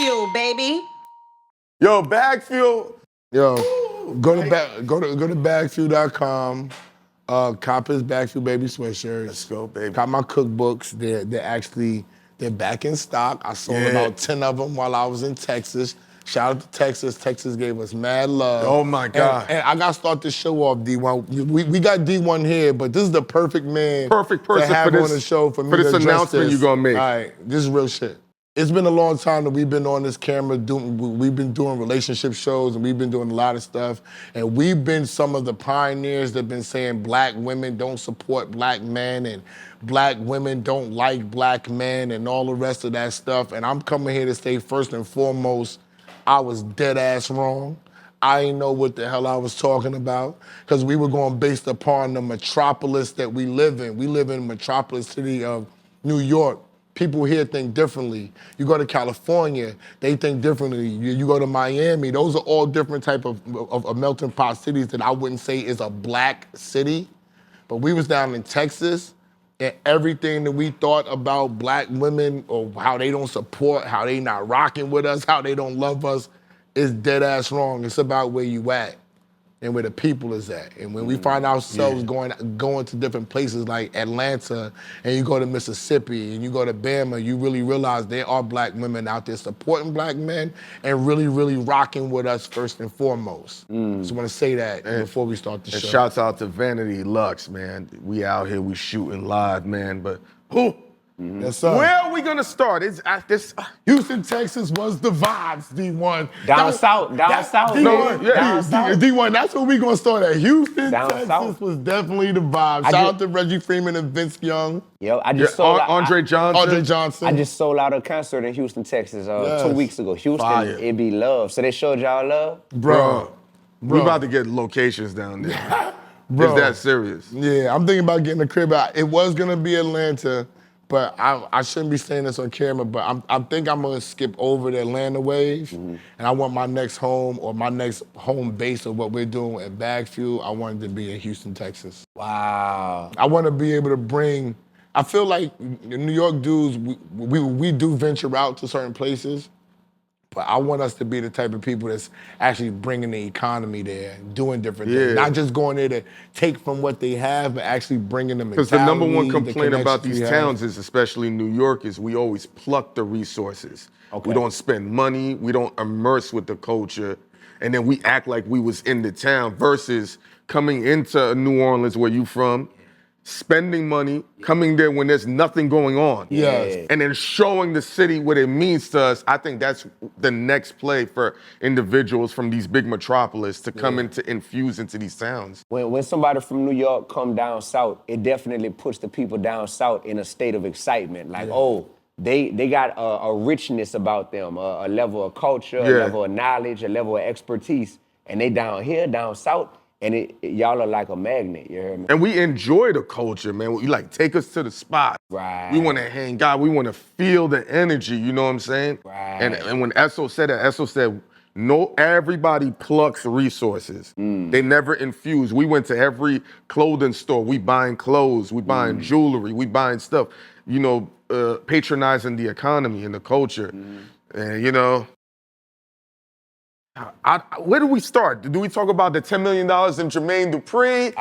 BagFuel, baby. Yo, BagFuel. Yo, go to BagFuel.com. Cop his BagFuel baby sweatshirts. Let's go, baby. Got my cookbooks. They're back in stock. I sold about 10 of them while I was in Texas. Shout out to Texas. Texas gave us mad love. Oh my God. And I gotta start this show off, Dee-1. We got Dee-1 here, but this is the perfect man. Perfect person to have for on the show for me to this address announcement this. you're gonna make. All right, this is real shit. It's been a long time that we've been on this camera we've been doing relationship shows and we've been doing a lot of stuff. And we've been some of the pioneers that have been saying black women don't support black men and black women don't like black men and all the rest of that stuff. And I'm coming here to say first and foremost, I was dead ass wrong. I didn't know what the hell I was talking about because we were going based upon the metropolis that we live in. We live in the metropolis city of New York. People here think differently. You go to California, they think differently. You go to Miami, those are all different type of melting pot cities that I wouldn't say is a black city. But we was down in Texas, and everything that we thought about black women or how they don't support, how they not rocking with us, how they don't love us, is dead ass wrong. It's about where you at and where the people is at. And when we find ourselves going to different places like Atlanta, and you go to Mississippi, and you go to Bama, you really realize there are black women out there supporting black men and really, really rocking with us first and foremost. Just want to say that before we start the show. And shouts out to Vanity Lux, man. We out here, we shooting live, man. But who? Yes, sir. Where are we gonna start? It's at this. Houston, Texas was the vibes, Dee-1. Down south. Dee-1, Dee-1, that's where we gonna start at. Houston, Down Texas south. was definitely the vibe. Shout out to Reggie Freeman and Vince Young. Yo, I just sold out. Andre Johnson. I just sold out a concert in Houston, Texas 2 weeks ago. Houston, Fire. it be love. So they showed y'all love? Bro, we about to get locations down there. Bro. Is that serious? Yeah, I'm thinking about getting a crib out. It was gonna be Atlanta, but I shouldn't be saying this on camera, but I think I'm gonna skip over the Atlanta wave, and I want my next home or my next home base of what we're doing at BagFuel, I want it to be in Houston, Texas. Wow. I want to be able to bring, I feel like New York dudes, we do venture out to certain places, but I want us to be the type of people that's actually bringing the economy there, doing different things. Not just going there to take from what they have, but actually bringing them. Because the number one complaint about these towns is, especially New York, is we always pluck the resources. Okay. We don't spend money, we don't immerse with the culture, and then we act like we was in the town versus coming into New Orleans, where you from, spending money, coming there when there's nothing going on. Yes. And then showing the city what it means to us. I think that's the next play for individuals from these big metropolis to come into infuse into these towns. When somebody from New York come down south, it definitely puts the people down south in a state of excitement. Like, oh, they got a richness about them, a level of culture, a level of knowledge, a level of expertise. And they down here, down south, and y'all are like a magnet, you hear me? And we enjoy the culture, man. You like take us to the spot. Right. We want to hang out. We want to feel the energy. You know what I'm saying? Right. And when Esso said that, Esso said, no, everybody plucks resources. They never infuse. We went to every clothing store. We buying clothes. We buying jewelry. We buying stuff. You know, patronizing the economy and the culture. And you know. Where do we start? Do we talk about the $10 million in Jermaine Dupri?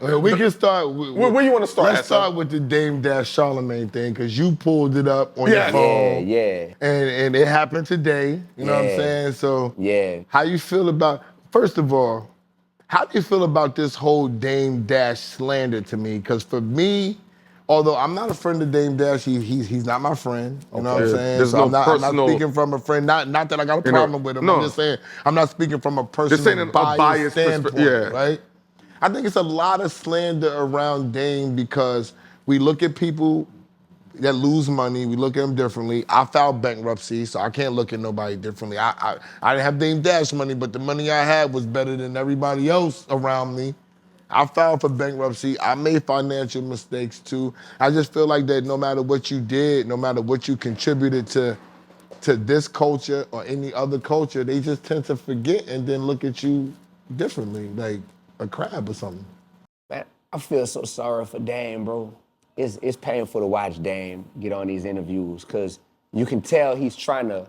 Well, we can start. Where you want to start? Let's start with the Dame Dash Charlemagne thing, because you pulled it up on your phone. And it happened today. You know what I'm saying? So how you feel about, first of all, how do you feel about this whole Dame Dash slander to me? Because for me, although I'm not a friend of Dame Dash, he's not my friend. You know what I'm saying? There's so no I'm personal, not speaking from a friend. Not that I got a problem with him. No. I'm just saying I'm not speaking from a personal biased standpoint, right? I think it's a lot of slander around Dame because we look at people that lose money, we look at them differently. I filed bankruptcy, so I can't look at nobody differently. I didn't have Dame Dash money, but the money I had was better than everybody else around me. I filed for bankruptcy. I made financial mistakes too. I just feel like that no matter what you did, no matter what you contributed to this culture or any other culture, they just tend to forget and then look at you differently, like a crab or something. Man, I feel so sorry for Dame, bro. It's painful to watch Dame get on these interviews because you can tell he's trying to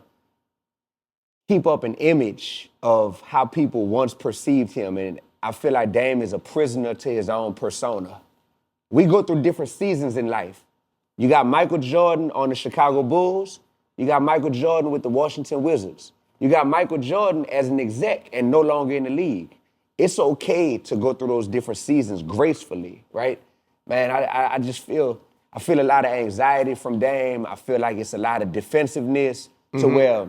keep up an image of how people once perceived him. And I feel like Dame is a prisoner to his own persona. We go through different seasons in life. You got Michael Jordan on the Chicago Bulls. You got Michael Jordan with the Washington Wizards. You got Michael Jordan as an exec and no longer in the league. It's okay to go through those different seasons gracefully, right? Man, I just feel a lot of anxiety from Dame. I feel like it's a lot of defensiveness to where,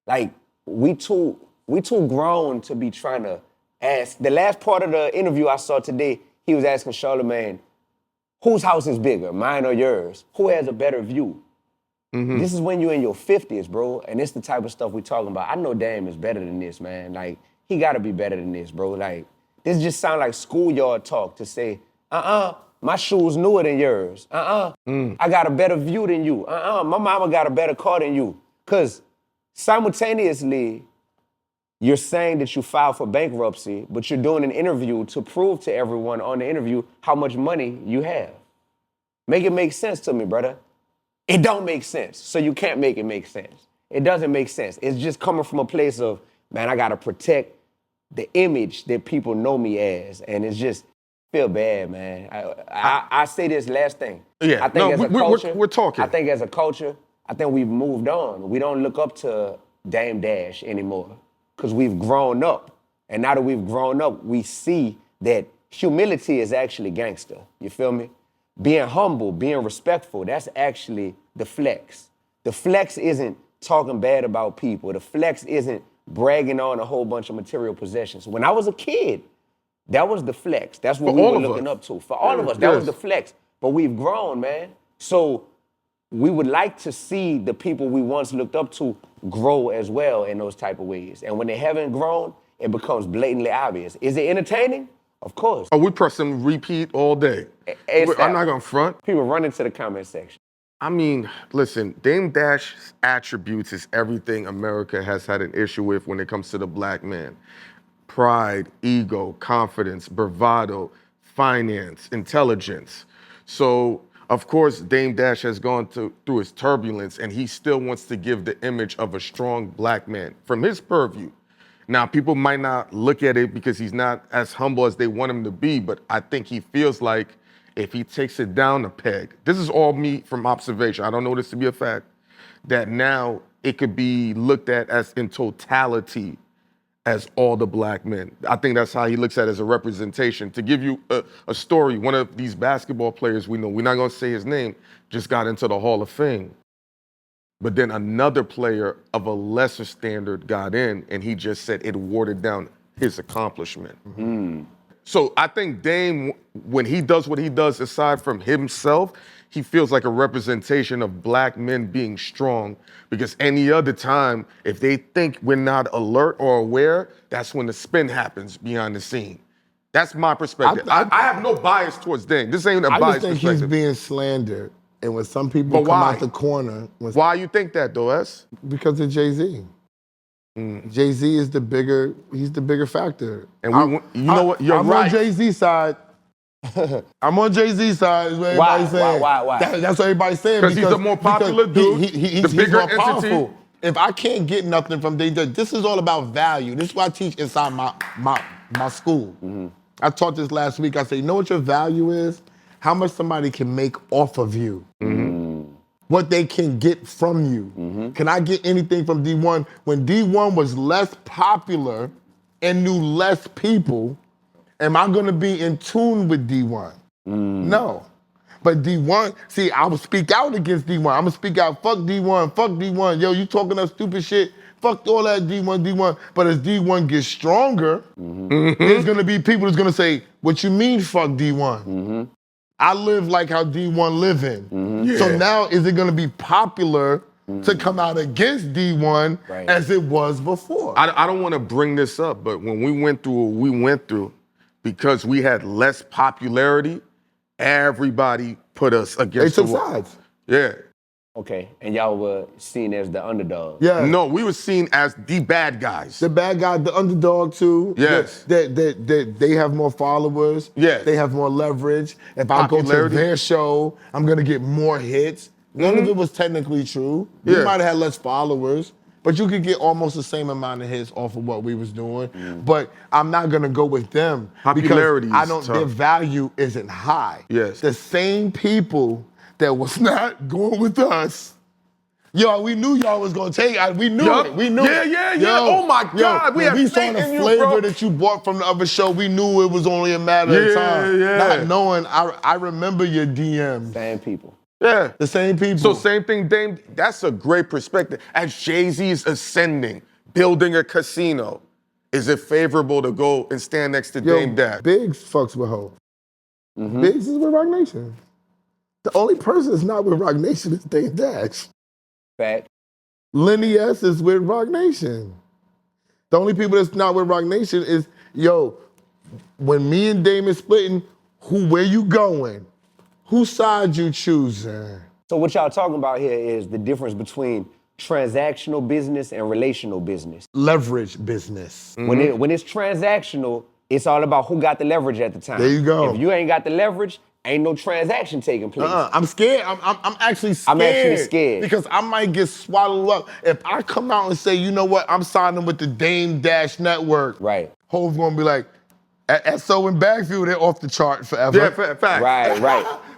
like, we too grown to be trying to ask. The last part of the interview I saw today, he was asking Charlamagne, whose house is bigger, mine or yours? Who has a better view? This is when you're in your 50s, bro, and it's the type of stuff we're talking about. I know Dame is better than this, man. Like, he gotta be better than this, bro. Like, this just sound like schoolyard talk to say, my shoes newer than yours. I got a better view than you. My mama got a better car than you. Because simultaneously, you're saying that you filed for bankruptcy, but you're doing an interview to prove to everyone on the interview how much money you have. Make it make sense to me, brother. It don't make sense, so you can't make it make sense. It doesn't make sense. It's just coming from a place of, man, I gotta protect the image that people know me as, and it's just feel bad, man. I say this last thing. Yeah, I think we're talking. I think as a culture, I think we've moved on. We don't look up to Dame Dash anymore because we've grown up, and now that we've grown up, we see that humility is actually gangster. You feel me? Being humble, being respectful, that's actually the flex. The flex isn't talking bad about people. The flex isn't bragging on a whole bunch of material possessions. When I was a kid, that was the flex. That's what we were looking up to. For all of us, that was the flex. But we've grown, man. So we would like to see the people we once looked up to grow as well in those type of ways. And when they haven't grown, it becomes blatantly obvious. Is it entertaining? Of course. Oh, we press them repeat all day. I'm not gonna front. People run into the comment section. I mean, listen, Dame Dash's attributes is everything America has had an issue with when it comes to the black man. Pride, ego, confidence, bravado, finance, intelligence. So, of course, Dame Dash has gone through his turbulence, and he still wants to give the image of a strong black man from his purview. Now, people might not look at it because he's not as humble as they want him to be, but I think he feels like if he takes it down a peg, this is all me from observation, I don't know this to be a fact, that now it could be looked at as in totality as all the black men. I think that's how he looks at it as a representation. To give you a story, one of these basketball players we know, we're not gonna say his name, just got into the Hall of Fame. But then another player of a lesser standard got in, and he just said it watered down his accomplishment. So I think Dame, when he does what he does, aside from himself, he feels like a representation of black men being strong, because any other time, if they think we're not alert or aware, that's when the spin happens behind the scene. That's my perspective. I have no bias towards Dame. This ain't a biased I just think perspective. he's being slandered. And when some people come out the corner... Why you think that, though, S? Because of Jay-Z. Jay-Z is the bigger factor. And you know what? You're right. I'm on Jay-Z's side. I'm on Jay-Z's side, is what everybody's saying. Why? That's what everybody's saying. Because he's the more popular dude, He's the bigger more entity. powerful. If I can't get nothing from Jay-Z, this is all about value. This is what I teach inside my school. I taught this last week. I said, you know what your value is? How much somebody can make off of you. What they can get from you. Can I get anything from Dee-1? When Dee-1 was less popular and knew less people, am I gonna be in tune with Dee-1? No. But Dee-1, see, I will speak out against Dee-1. I'm gonna speak out, fuck Dee-1, fuck Dee-1. Yo, you talking that stupid shit? Fuck all that Dee-1. But as Dee-1 gets stronger, there's gonna be people that's gonna say, what you mean fuck Dee-1? I live like how Dee-1 living. So now is it gonna be popular to come out against Dee-1 as it was before? I don't wanna bring this up, but when we went through what we went through, because we had less popularity, everybody put us against the wall. They took sides. Yeah. Okay, and y'all were seen as the underdog. Yeah. No, we were seen as the bad guys. The bad guy, the underdog too. Yes. They have more followers. Yes. They have more leverage. If I go to their show, I'm gonna get more hits. None of it was technically true. We might have had less followers, But you could get almost the same amount of hits off of what we was doing. But I'm not gonna go with them Popularity because I is don't. tough. Their value isn't high. Yes. The same people that was not going with us. Yo, we knew y'all was gonna take it. We knew Yup. it. We knew Yeah, it. yeah, yeah. Oh my God, we when had we saw faith the in you, flavor bro. that you bought from the other show, we knew it was only a matter of time. Yeah. Not knowing, I remember your DMs. Same people. Yeah. The same people. So same thing, Dame. That's a great perspective. As Jay-Z's ascending, building a casino, is it favorable to go and stand next to Dame Dash? Biggs fucks with Ho. Biggs is with Rock Nation. The only person that's not with Rock Nation is Dame Dash. Fact. Lenny S is with Rock Nation. The only people that's not with Rock Nation is, when me and Dame is splitting, where you going? Whose side you choosing? So what y'all talking about here is the difference between transactional business and relational business. Leverage business. When it's transactional, it's all about who got the leverage at the time. There you go. If you ain't got the leverage, ain't no transaction taking place. I'm scared. I'm actually scared. I'm actually scared. Because I might get swallowed up. If I come out and say, you know what, I'm signing with the Dame Dash Network. Right. Hov gonna be like, Esso and BagFuel, they're off the chart forever. Yeah, fact. Right.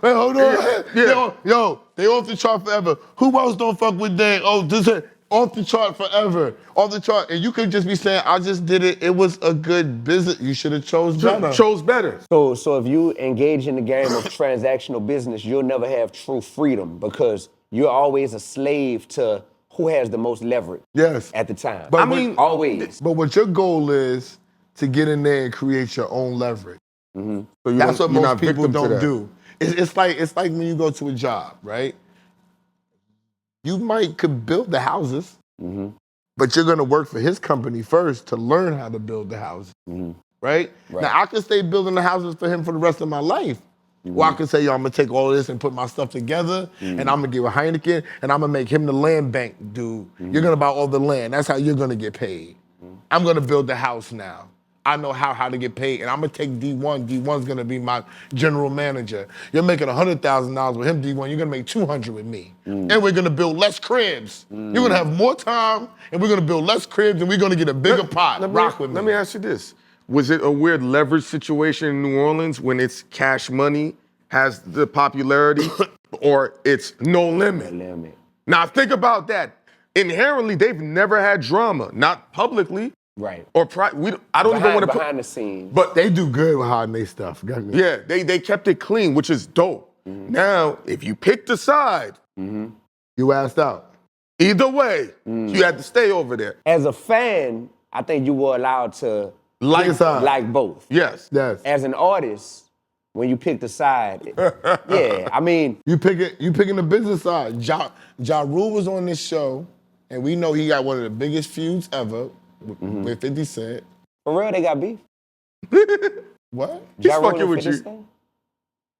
Wait, hold on. Yeah. They off the chart forever. Who else don't fuck with Dame? Oh, this is off the chart forever. Off the chart. And you could just be saying, I just did it. It was a good business. You should have chose better. Chose better. So if you engage in the game of transactional business, you'll never have true freedom because you're always a slave to who has the most leverage Yes. at the time. But always. But what your goal is to get in there and create your own leverage. So That's what you're most not people victim to don't that. do. It's like when you go to a job, right? You could build the houses, but you're gonna work for his company first to learn how to build the houses, right? Now I could stay building the houses for him for the rest of my life. Or I could say, I'm gonna take all of this and put my stuff together, and I'm gonna give a Hynaken, and I'm gonna make him the land bank dude. You're gonna buy all the land. That's how you're gonna get paid. I'm gonna build the house now. I know how to get paid, and I'm gonna take D-1. D-1's gonna be my general manager. You're making $100,000 with him, D-1. You're gonna make $200 with me, and we're gonna build less cribs. You're gonna have more time, and we're gonna build less cribs, and we're gonna get a bigger pot. Rock with me. Let me ask you this. Was it a weird leverage situation in New Orleans when it's cash money has the popularity or it's no limit? No limit. Now think about that. Inherently, they've never had drama, not publicly. Right. Or I don't even want to behind the scenes. But They do good with hiding their stuff. yeah, they kept it clean, which is dope. Now, if you picked a side, You asked out. either way, you had to stay over there. As a fan, I think you were allowed to like both. Yes. Yes. As an artist, when you pick the side, yeah, I mean, You picking the business side. Ja Rule was on this show, and we know he got one of the biggest feuds ever with 50 Cent. for real, they got beef. What? He's Ja Rule fucking and with 50 you. Cent?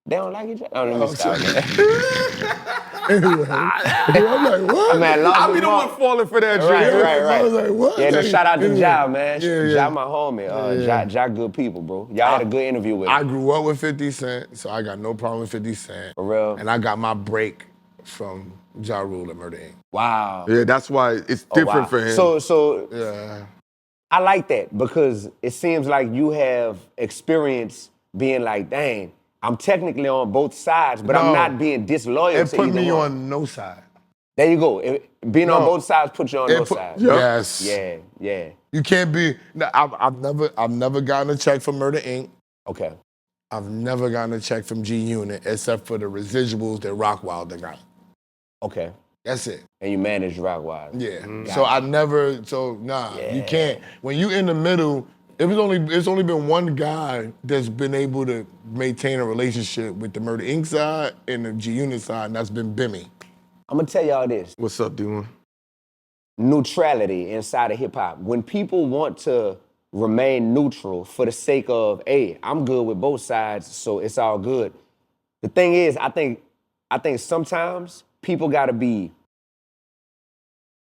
They don't like each other? Oh, let me stop that. Anyway, I'm like, what? I mean, I'll be the one falling for that shit. Right. I was like, what? Yeah, just shout out to Anyway. Ja, man. Yeah. Ja, my homie. Ja, good people, bro. Y'all had a good interview with him. I grew up with 50 Cent, so I got no problem with 50 Cent. For real? And I got my break from Ja Rule and Murder Inc. Wow. Yeah, that's why it's different for him. So Yeah. I like that because it seems like you have experience being like, dang, I'm technically on both sides, but I'm No. not being disloyal It to put either me one. on no side. There you go. Being on No. both sides puts you on It no put- sides. Yep. Yes. Yeah. You can't be. No, I've never gotten a check from Murder Inc. Okay. I've never gotten a check from G Unit except for the residuals that Rockwilder got. Okay. That's it. And you manage Rockwise. Yeah. Got So it. I never. So nah, Yeah. you can't. When you in the middle, it's only been one guy that's been able to maintain a relationship with the Murder Inc. side and the G Unit side, and that's been Bimmy. I'm gonna tell y'all this. What's up, D-1? Neutrality inside of hip hop. When people want to remain neutral for the sake of, hey, I'm good with both sides, so it's all good. The thing is, I think sometimes people gotta be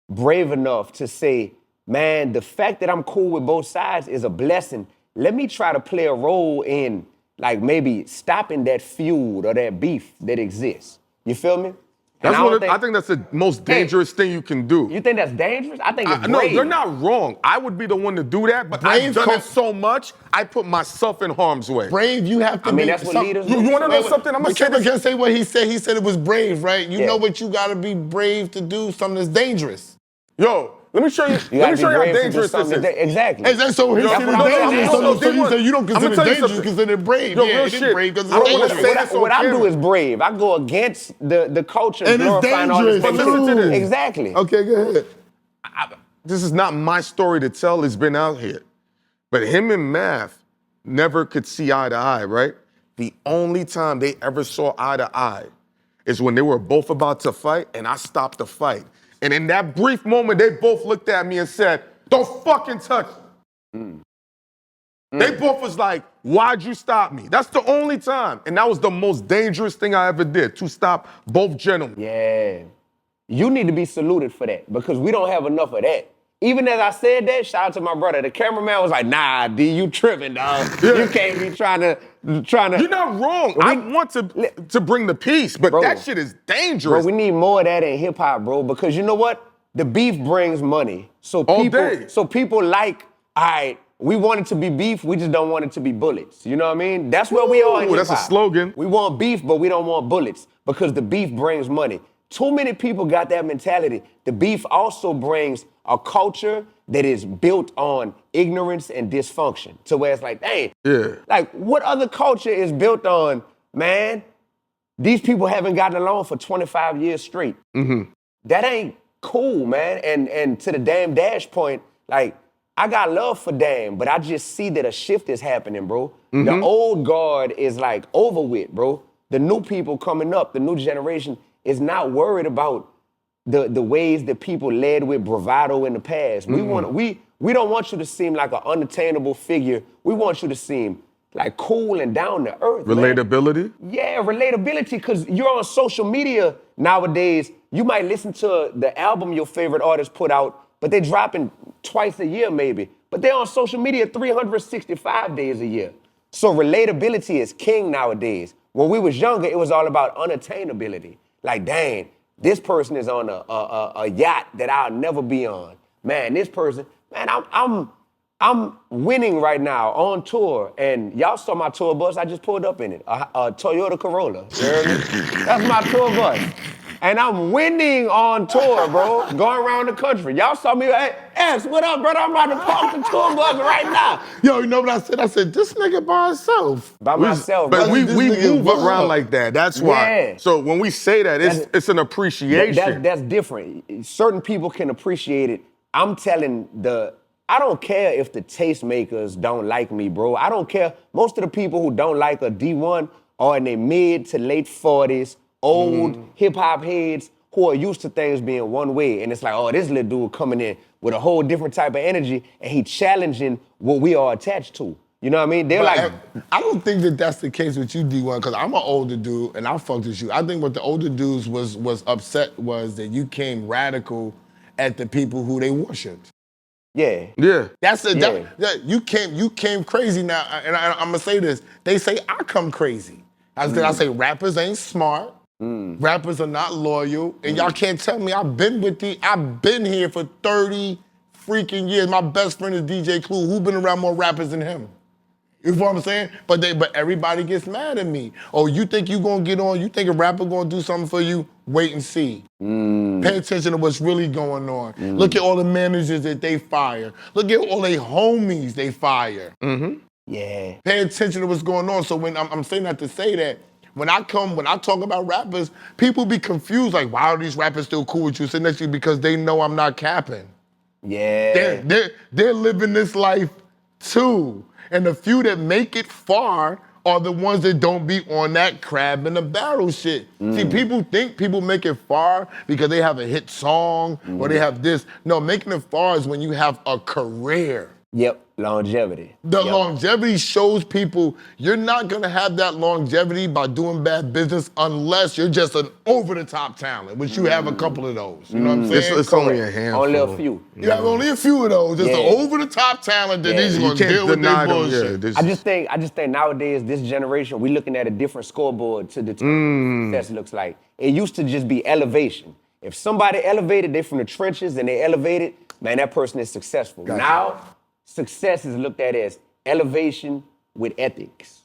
brave enough to say, man, the fact that I'm cool with both sides is a blessing. Let me try to play a role in like maybe stopping that feud or that beef that exists. You feel me? And I think that's the most dangerous thing you can do. You think that's dangerous? I think it's brave. No, you're not wrong. I would be the one to do that, but I've done it so much, I put myself in harm's way. Brave, you have to be. That's what leaders do. You want to know something? I'm going to say what he said. He said it was brave, right? You know what you got to be brave to do, something that's dangerous. Yo, let me show you. Let me show you how dangerous this is. Exactly. So his shit is dangerous. So you say you don't consider it dangerous, you consider it brave. Yo, yeah, real it shit. is brave because it's dangerous. What I do is brave. I go against the culture and it's glorifying all this. But listen to this. Exactly. Okay, go ahead. This is not my story to tell. It's been out here. But him and Math never could see eye to eye, right? The only time they ever saw eye to eye is when they were both about to fight and I stopped the fight. And in that brief moment, they both looked at me and said, don't fucking touch me. They both was like, why'd you stop me? That's the only time. And that was the most dangerous thing I ever did, to stop both gentlemen. Yeah. You need to be saluted for that because we don't have enough of that. Even as I said that, shout out to my brother. The cameraman was like, nah, D, you tripping, dog. You can't be trying to. You're not wrong. I want to bring the peace, but that shit is dangerous. Bro, we need more of that in hip hop, bro, because you know what? The beef brings money. So people like, all right, we want it to be beef, we just don't want it to be bullets. You know what I mean? That's where we are in hip hop. That's a slogan. We want beef, but we don't want bullets because the beef brings money. Too many people got that mentality. The beef also brings a culture that is built on ignorance and dysfunction. To where it's like, dang, like what other culture is built on, man? These people haven't gotten along for 25 years straight. That ain't cool, man. And to the Dame Dash point, like, I got love for Dame, but I just see that a shift is happening, bro. The old guard is like over with, bro. The new people coming up, the new generation is not worried about the ways that people led with bravado in the past. We don't want you to seem like an unattainable figure. We want you to seem like cool and down to earth. Relatability? Man. Yeah, relatability, because you're on social media nowadays. You might listen to the album your favorite artist put out, but they're dropping twice a year maybe. But they're on social media 365 days a year. So relatability is king nowadays. When we was younger, it was all about unattainability. Like, dang, this person is on a yacht that I'll never be on. Man, this person, man, I'm winning right now on tour. And y'all saw my tour bus. I just pulled up in it, a Toyota Corolla. You heard me? That's my tour bus. And I'm winning on tour, bro, going around the country. Y'all saw me, hey, S, what up, brother? I'm about to park the tour bus right now. Yo, you know what I said? I said, this nigga by himself. By myself, but bro. we move around like that. That's why. Yeah. So when we say that, it's an appreciation. That's different. Certain people can appreciate it. I'm telling I don't care if the tastemakers don't like me, bro. I don't care. Most of the people who don't like a Dee-1 are in their mid to late 40s, old hip-hop heads who are used to things being one way. And it's like, oh, this little dude coming in with a whole different type of energy and he challenging what we are attached to. You know what I mean? They're like... I don't think that that's the case with you, D1, because I'm an older dude and I fucked with you. I think what the older dudes was upset was that you came radical at the people who they worshipped. Yeah. You came crazy now, and I'm gonna say this. They say I come crazy. I say rappers ain't smart. Rappers are not loyal, and y'all can't tell me I've been here for 30 freaking years. My best friend is DJ Clue. Who been around more rappers than him? You know what I'm saying? But everybody gets mad at me. Oh, you think you gonna get on? You think a rapper gonna do something for you? Wait and see. Pay attention to what's really going on. Look at all the managers that they fire. Look at all the homies they fire. Yeah. Pay attention to what's going on. So when I'm saying that to say that, when I talk about rappers, people be confused, like, why are these rappers still cool with you? Sitting next to you because they know I'm not capping. Yeah. They're living this life too. And the few that make it far are the ones that don't be on that crab in the barrel shit. See, people think people make it far because they have a hit song or they have this. No, making it far is when you have a career. Yep, longevity. The Yep. longevity shows people you're not gonna have that longevity by doing bad business unless you're just an over-the-top talent, which you have a couple of those. You know what I'm saying? It's only a handful. Only a few. You have only a few of those. Just Yeah. an over-the-top talent that these are You gonna can't deal with their deny them. bullshit. Yeah, I just think nowadays, this generation, we're looking at a different scoreboard to determine what success looks like. It used to just be elevation. If somebody elevated, they from the trenches and they elevated, man, that person is successful. Now, success is looked at as elevation with ethics.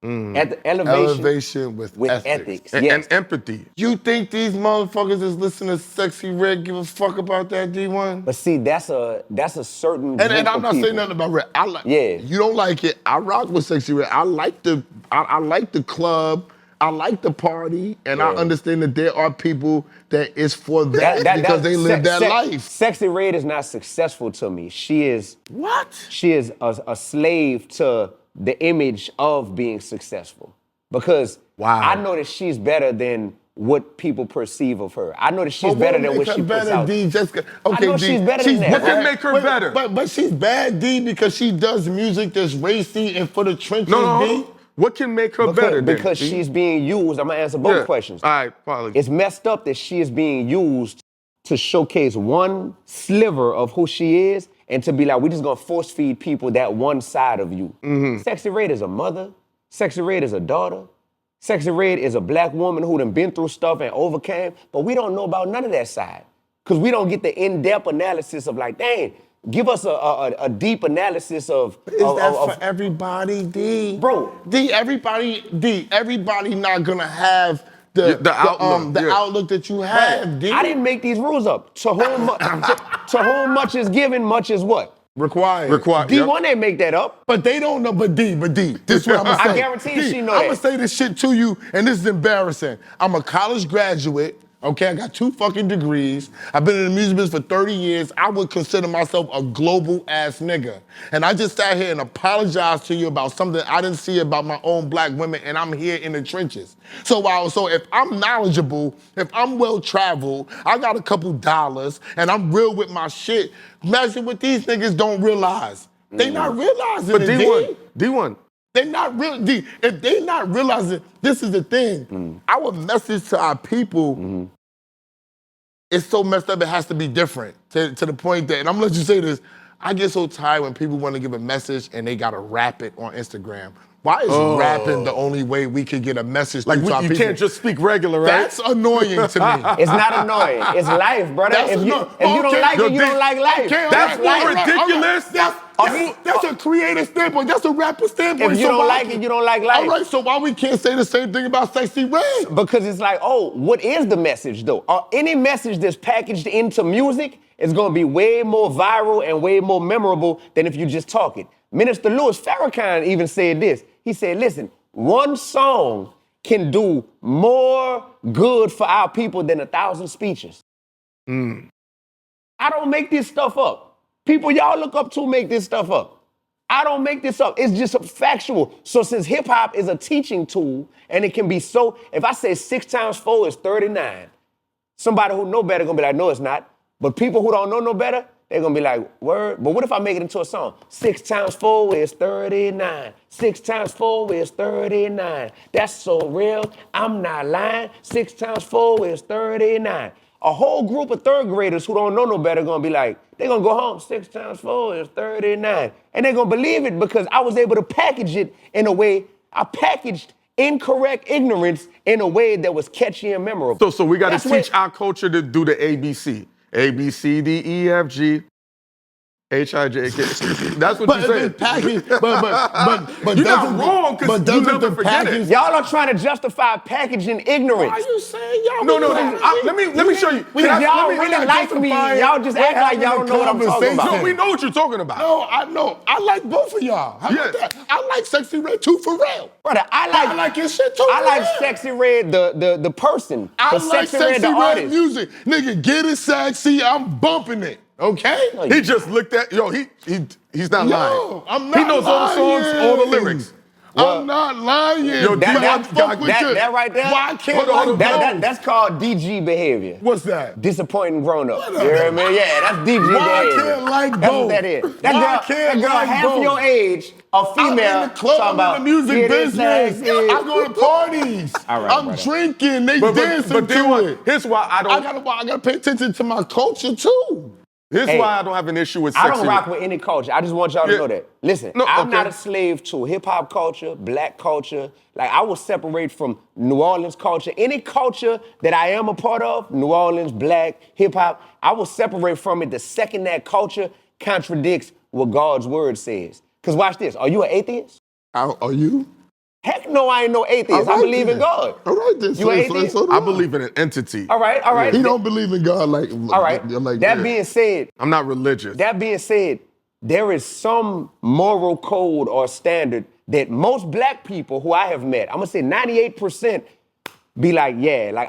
Elevation with ethics. and, Yes. and empathy. You think these motherfuckers is listening to Sexyy Red give a fuck about that, D1? But see, that's a certain And group I'm of not saying people. nothing about Red. I like. Yeah. You don't like it. I rock with Sexyy Red. I like the club. I like the party, and I understand that there are people that is for that, because they live that life. Sexyy Red is not successful to me. She is What? She is a slave to the image of being successful. Because I know that she's better than what people perceive of her. I know that she's better than what she puts out. D, okay, I know D, she's better than that. What can make her better? But she's bad, D, because she does music that's racy and for the trenches, D. What can make her better then? Because she's being used. I'm gonna answer both questions. All right, probably. It's messed up that she is being used to showcase one sliver of who she is and to be like, we just gonna force feed people that one side of you. Sexyy Red is a mother. Sexyy Red is a daughter. Sexyy Red is a black woman who done been through stuff and overcame, but we don't know about none of that side. Because we don't get the in-depth analysis of like, dang, give us a deep analysis of... Is that for everybody, D? Bro. D, everybody not gonna have the outlook that you have, D. I didn't make these rules up. To whom much is given, much is what? Required. D1 didn't make that up. But they don't know, but D, this is what I'm gonna say. I guarantee D, she know I'm that. gonna say this shit to you, and this is embarrassing. I'm a college graduate, okay? I got 2 fucking degrees. I've been in the music business for 30 years. I would consider myself a global ass nigga. And I just sat here and apologized to you about something I didn't see about my own black women, and I'm here in the trenches. So if I'm knowledgeable, if I'm well traveled, I got a couple dollars, and I'm real with my shit, imagine what these niggas don't realize. They not realizing But it, D1. They not real. If they not realizing, this is the thing. Our message to our people is so messed up. It has to be different to the point that, and I'm gonna let you say this. I get so tired when people want to give a message and they gotta rap it on Instagram. Why is rapping the only way we can get a message Like to our people? you can't just speak regular, right? That's annoying to me. It's not annoying. It's life, brother. That's If you annoying. don't Okay, like yo, it, you don't like life. Okay, That's all right, more all right, ridiculous. all right. That's a creative standpoint. That's a rapper standpoint. If you don't like it, you don't like life. All right, so why we can't say the same thing about Sexyy Red? Because it's like, oh, what is the message though? Any message that's packaged into music is gonna be way more viral and way more memorable than if you just talk it. Minister Louis Farrakhan even said this. He said, listen, one song can do more good for our people than 1,000 speeches. I don't make this stuff up. People y'all look up to make this stuff up. I don't make this up. It's just factual. So since hip hop is a teaching tool and it can be so, if I say 6 times 4 is 39, somebody who know better gonna be like, no, it's not. But people who don't know no better, they're gonna be like, word. But what if I make it into a song? 6 times 4 is 39. 6 times 4 is 39. That's so real. I'm not lying. 6 times 4 is 39. A whole group of 3rd graders who don't know no better gonna be like, they're gonna go home. 6 times 4 is 39. And they're gonna believe it because I was able to package it in a way, I packaged incorrect ignorance in a way that was catchy and memorable. So we got to teach our culture to do the ABC. A, B, C, D, E, F, G, H, I, J, K. That's what you said. But you're not wrong because you never forget it. Y'all are trying to justify packaging ignorance. Why are you saying y'all? No, let me show you. Y'all really like me. Y'all just act like y'all don't know what I'm talking about. No, we know what you're talking about. No, I know. I like both of y'all. How about that? I like Sexyy Red too, for real. Brother, I like your shit too. I like Sexyy Red, the person. I like Sexyy Red, the Sexyy Red artist. music. Nigga, get it sexy. I'm bumping it. Okay? He just looked at, he's not lying. I'm not He knows all the songs, all the lyrics. I'm not lying. Yo, that right there. Why I can't Hold on, like go? That's called DG behavior. What's that? Disappointing grown up. You hear me? Yeah, that's DG Why I behavior. can't like That's both? what that is. Why I can't that girl like half both? your age, a female, I'm in the club, talking about I'm in the music "Get it business. sexy." I go to parties. All right, I'm brother. drinking. They dancing but to D-1, it. here's why I don't. I gotta pay attention to my culture too. Here's Hey, why I don't have an issue with I Sexyy. don't rock with any culture. I just want y'all to Yeah. know that. Listen, No, I'm okay. not a slave to hip hop culture, black culture. Like, I will separate from New Orleans culture. Any culture that I am a part of, New Orleans, black, hip hop, I will separate from it the second that culture contradicts what God's word says. Because watch this. Are you an atheist? Are you? Heck no, I ain't no atheist. I believe in God. All right, then. You an atheist? So do I believe in an entity. All right. He don't believe in God like. All right. Like that being said, I'm not religious. That being said, there is some moral code or standard that most black people who I have met, I'm gonna say 98%, be like, yeah, like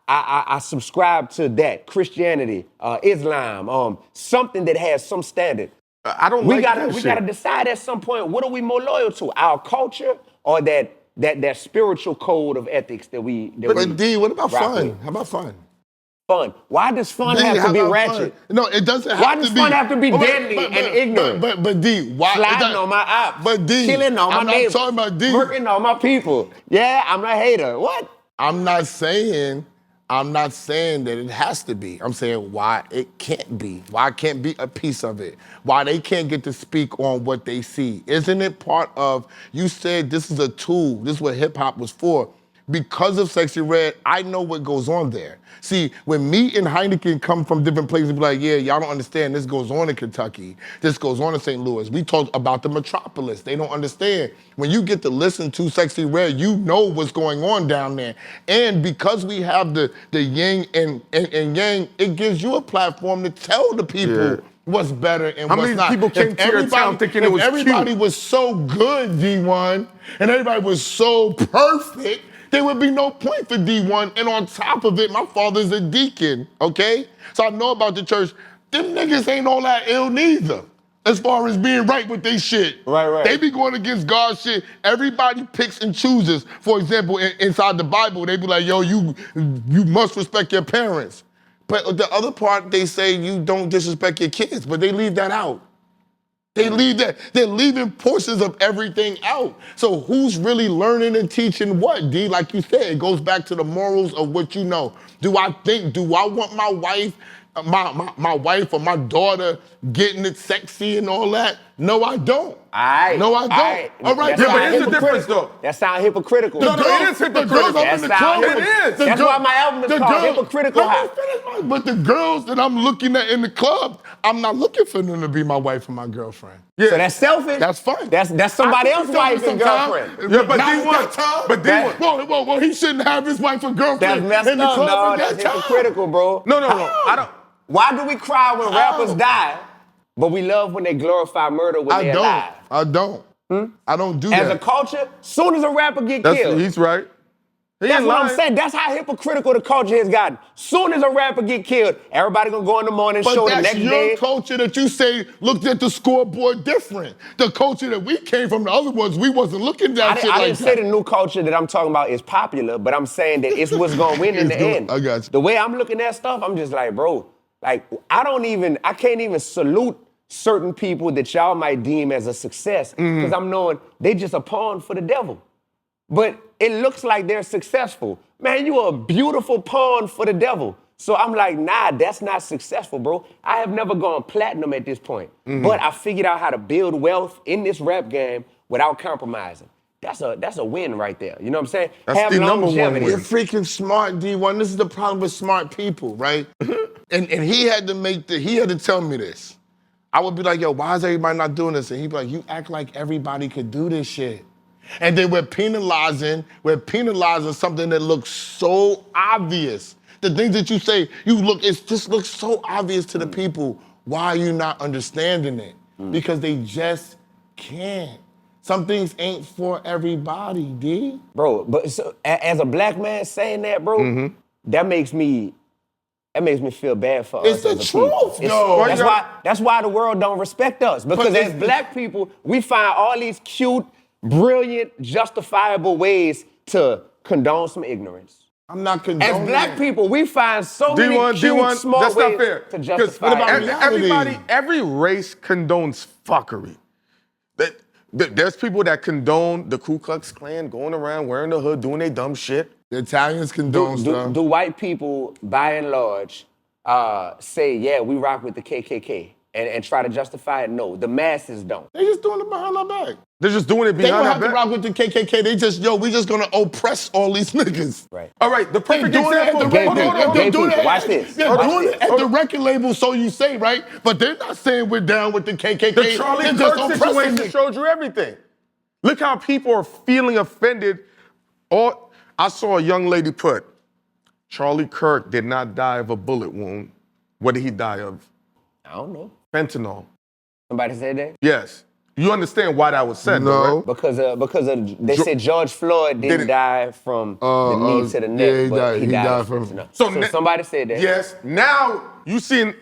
I subscribe to that. Christianity, Islam, something that has some standard. I don't We like gotta that we shit. gotta decide at some point, what are we more loyal to? Our culture or that spiritual code of ethics that we But D, what about rock fun? with? How about fun? Fun. Why does fun D, have how to be about ratchet? fun? No, it doesn't have Why to be. does fun have to be Oh, deadly and ignorant? But D, why? Sliding on my ops. But D, killing on my I'm not neighbors. talking about D. Working on my people. Yeah, I'm a hater. What? I'm not saying that it has to be. I'm saying why it can't be. Why it can't be a piece of it. Why they can't get to speak on what they see. Isn't it part of, you said this is a tool, this is what hip hop was for. Because of Sexyy Red, I know what goes on there. See, when me and Hynaken come from different places, be like, yeah, y'all don't understand, this goes on in Kentucky, this goes on in St. Louis. We talk about the metropolis, they don't understand. When you get to listen to Sexyy Red, you know what's going on down there. And because we have the yin and yang, it gives you a platform to tell the people what's better and How what's many not. people came to your town thinking it was cute? Everybody was so good, D-1, and everybody was so perfect, there would be no point for D-1. And on top of it, my father's a deacon, okay? So I know about the church. Them niggas ain't all that ill neither, as far as being right with they shit. Right. They be going against God's shit. Everybody picks and chooses. For example, inside the Bible, they be like, yo, you must respect your parents. But the other part, they say you don't disrespect your kids, but they leave that out. They leave that, they're leaving portions of everything out. So who's really learning and teaching what, D? Like you said, it goes back to the morals of what you know. Do I want my wife, my wife or my daughter getting it sexy and all that? No, I don't. No, I don't. All right, Yeah, but here's the difference, though. That sound hypocritical. No, it is hypocritical. That sound hypocritical. That's why my album is called Hypocritical-Hop. But the girls that I'm looking at in the club, I'm not looking for them to be my wife and my girlfriend. Yeah. So that's selfish? That's fine. That's somebody else's wife and girlfriend. Yeah, but D-1. Well, he shouldn't have his wife and That's girlfriend messed in the up, club dog. at That's that time. hypocritical, bro. No. I don't. Why do we cry when rappers die, but we love when they glorify murder when they're alive? I don't. I don't do As that. a culture, soon as a rapper get killed, He's right. that's what I'm saying. That's how hypocritical the culture has gotten. Soon as a rapper get killed, everybody gonna go in the morning show the But next that's your day. culture that you say looked at the scoreboard different. The culture that we came from, the other ones, we wasn't looking at that shit I like didn't that. say the new culture that I'm talking about is popular, but I'm saying that it's what's gonna win in the end. I got you. The way I'm looking at stuff, I'm just like, bro, like I can't even salute certain people that y'all might deem as a success because I'm knowing they just a pawn for the devil. But it looks like they're successful. Man, you are a beautiful pawn for the devil. So I'm like, nah, that's not successful, bro. I have never gone platinum at this point. But I figured out how to build wealth in this rap game without compromising. That's a win right there. You know what I'm saying? That's Have the number one longevity. win. You're freaking smart, D-1. This is the problem with smart people, right? and he had to tell me this. I would be like, yo, why is everybody not doing this? And he'd be like, you act like everybody could do this shit. And then we're penalizing something that looks so obvious. The things that you say, it just looks so obvious to the people. Why are you not understanding it? Because they just can't. Some things ain't for everybody, D. Bro, but so, as a black man saying that, bro, that makes me feel bad for It's us. the as a people. truth, yo. That's why the world don't respect us. Because as black people, we find all these cute, brilliant, justifiable ways to condone some ignorance. I'm not condoning As black people, we find so many D-1, cute, D-1, small that's not ways fair. to 'Cause justify what about ignorance. reality? every race condones fuckery. There's people that condone the Ku Klux Klan going around wearing the hood, doing their dumb shit. The Italians condone stuff. Do white people, by and large, say, yeah, we rock with the KKK and try to justify it? No, the masses don't. They just doing it behind our back. They're just doing it They behind don't our have to back. rock with the KKK. They just, we just gonna oppress all these niggas. Right. All right, the perfect Doing it at example. the Gay record, people, they're gay doing people. it- Watch this. They're Watch doing this. it at the record label, so you say, right? But they're not saying we're down with the KKK. The Charlie They're just Kirk oppressing situation it. showed you everything. Look how people are feeling offended. I saw a young lady put, Charlie Kirk did not die of a bullet wound. What did he die of? I don't know. Fentanyl. Somebody said that? Yes. You understand why that was said, No. though, right? Because they said George Floyd didn't die from the knee to the neck, yeah, he but died- he he died died from from- fentanyl. So So ne- somebody said that. Yes. Now you seen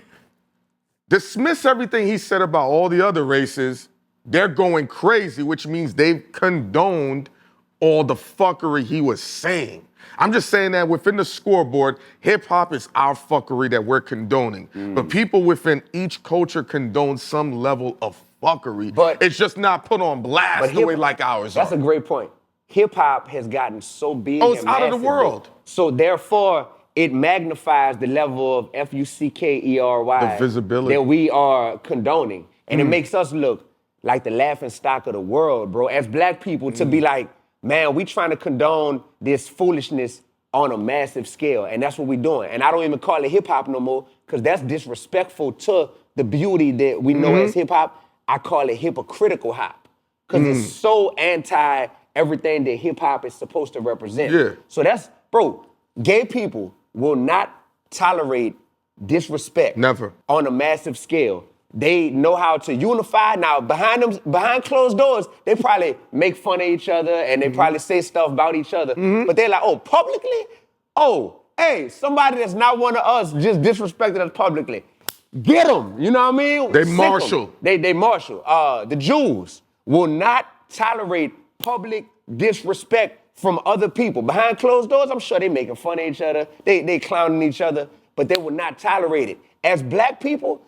dismiss everything he said about all the other races. They're going crazy, which means they've condoned all the fuckery he was saying. I'm just saying that within the scoreboard, hip hop is our fuckery that we're condoning. But people within each culture condone some level of fuckery. But- it's just not put on blast But the way hip- like ours That's are. a great point. Hip hop has gotten so big. Oh, it's and out of the massive, world. So therefore, it magnifies the level of FUCKERY The visibility. that we are condoning, and it makes us look like the laughing stock of the world, bro. As black people, to be like, man, we trying to condone this foolishness on a massive scale, and that's what we doing. And I don't even call it hip hop no more, because that's disrespectful to the beauty that we know as hip hop. I call it Hypocritical-Hop, because it's so anti everything that hip hop is supposed to represent. Yeah. So that's, bro, gay people will not tolerate disrespect. Never. On a massive scale. They know how to unify. Now, behind closed doors, they probably make fun of each other and they probably say stuff about each other. But they're like, oh, publicly? Oh, hey, somebody that's not one of us just disrespected us publicly. Get them, you know what I mean? They Sick 'em. marshal. They marshal. The Jews will not tolerate public disrespect from other people. Behind closed doors, I'm sure they making fun of each other. They clowning each other, but they will not tolerate it. As black people,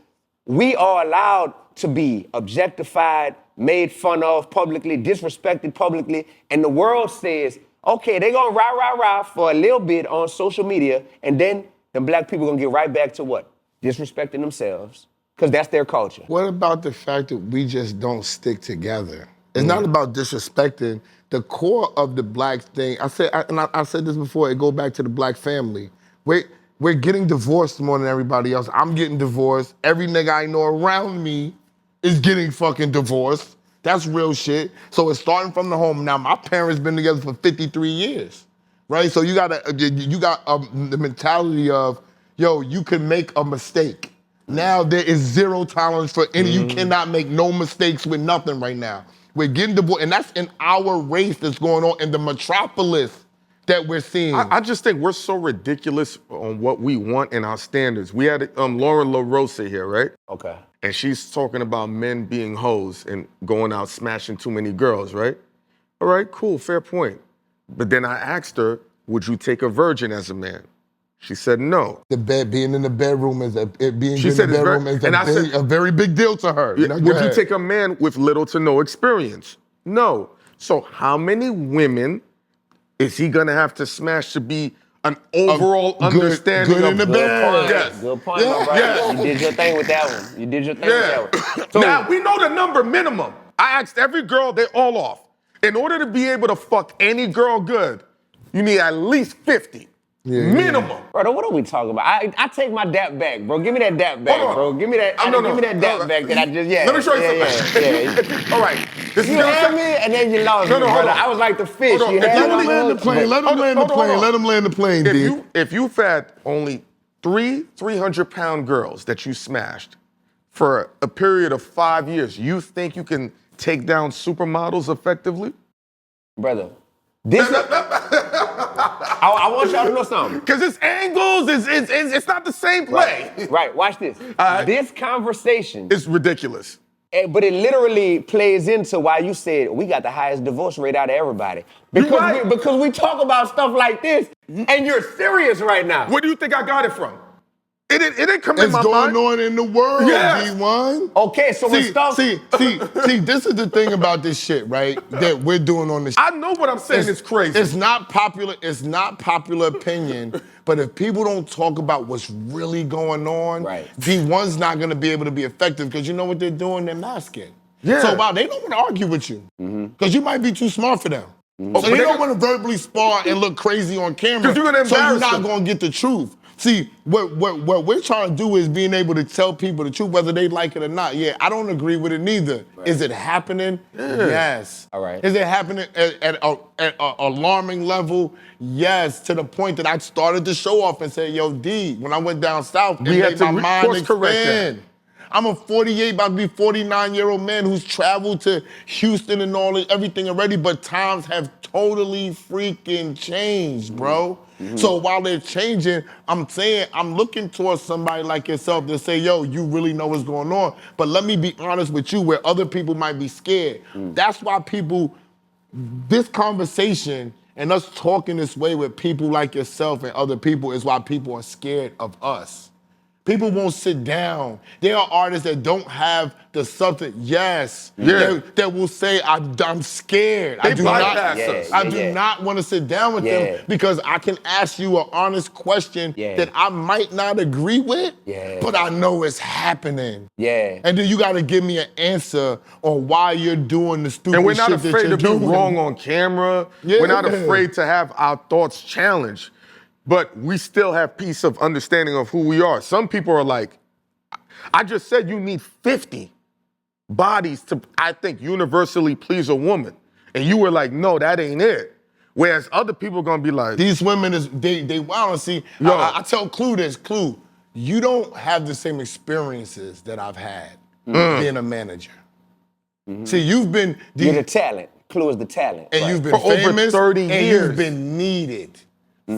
we are allowed to be objectified, made fun of publicly, disrespected publicly, and the world says, okay, they're gonna rah for a little bit on social media, and then the black people gonna get right back to what? Disrespecting themselves, because that's their culture. What about the fact that we just don't stick together? It's not about disrespecting. The core of the black thing, I said this before, it go back to the black family. We're getting divorced more than everybody else. I'm getting divorced. Every nigga I know around me is getting fucking divorced. That's real shit. So it's starting from the home. Now, my parents been together for 53 years, right? So you got the mentality of, yo, you can make a mistake. Now there is zero tolerance for any, you cannot make no mistakes with nothing right now. We're getting divorced, and that's in our race that's going on in the metropolis that we're seeing. I just think we're so ridiculous on what we want and our standards. We had Lauren LaRosa here, right? Okay. And she's talking about men being hoes and going out smashing too many girls, right? All right, cool, fair point. But then I asked her, would you take a virgin as a man? She said no. Being in the bedroom is a very big deal to her. Yeah, Now, go would you ahead. take a man with little to no experience? No. So how many women is he gonna have to smash to be an overall understanding good of in the good bed. point? Yes. Good point, my brother. Yeah. You did your thing with that one. You did your thing Yeah. with that one. So, Now we know the number minimum. I asked every girl, they all off. In order to be able to fuck any girl good, you need at least 50. Minimum. brother, what are we talking about? I take my dap back, bro. Give me that dap back, Hold on. bro. Give me that. No, give me that dap back that I just. Yeah. Let me show you yeah, something. Yeah. All right. This You is had me, and then you lost No, me, no, hold brother. on. I was like the fish. Hold on. You If had you me wanna land the plane, let him land the plane, let him land the plane, D. If you've had only 300-pound girls that you smashed for a period of 5 years, you think you can take down supermodels effectively? brother. This. I want y'all to know something. Because it's angles, it's not the same play. Right. Watch this. right. This conversation It's ridiculous. But it literally plays into why you said we got the highest divorce rate out of everybody. Because we talk about stuff like this, and you're serious right now. Where do you think I got it from? It didn't come in my mind. It's going on in the world, Yes. Dee-1. Okay, so when stuff... See, this is the thing about this shit, right? That we're doing on this. I know what I'm saying is crazy. It's not popular opinion, but if people don't talk about what's really going on, right. Dee-1's not gonna be able to be effective because you know what they're doing? They're masking. Yeah. So while they don't want to argue with you, because you might be too smart for them. Oh, So they don't want to verbally spar and look crazy on camera. You're gonna so you're embarrass not them. gonna get the truth. See, what we're trying to do is being able to tell people the truth, whether they like it or not. Yeah, I don't agree with it neither. Right. Is it happening? Yeah. Yes. All right. Is it happening at an alarming level? Yes, to the point that I started the show off and said, yo, D, when I went down south, we had to course correct that. I'm a 48, about to be 49-year-old man who's traveled to Houston and everything already, but times have totally freaking changed, bro. Mm-hmm. So while they're changing, I'm saying I'm looking towards somebody like yourself to say, yo, you really know what's going on. But let me be honest with you, where other people might be scared. That's why this conversation and us talking this way with people like yourself and other people is why people are scared of us. People won't sit down. There are artists that don't have the substance. Yes, that will say, I'm scared. I do not want to sit down with them because I can ask you an honest question that I might not agree with, but I know it's happening. Yeah. And then you got to give me an answer on why you're doing the stupid shit. And we're not afraid afraid to be wrong on camera. Yeah. We're not afraid to have our thoughts challenged. But we still have piece of understanding of who we are. Some people are like, I just said you need 50 bodies to, I think, universally please a woman. And you were like, no, that ain't it. Whereas other people are gonna be like, these women, they wild and see. I tell Clue this, Clue, you don't have the same experiences that I've had being a manager. See, you've been- You're the talent. Clue is the talent. And you've been for famous, over 30 and years. you've been needed.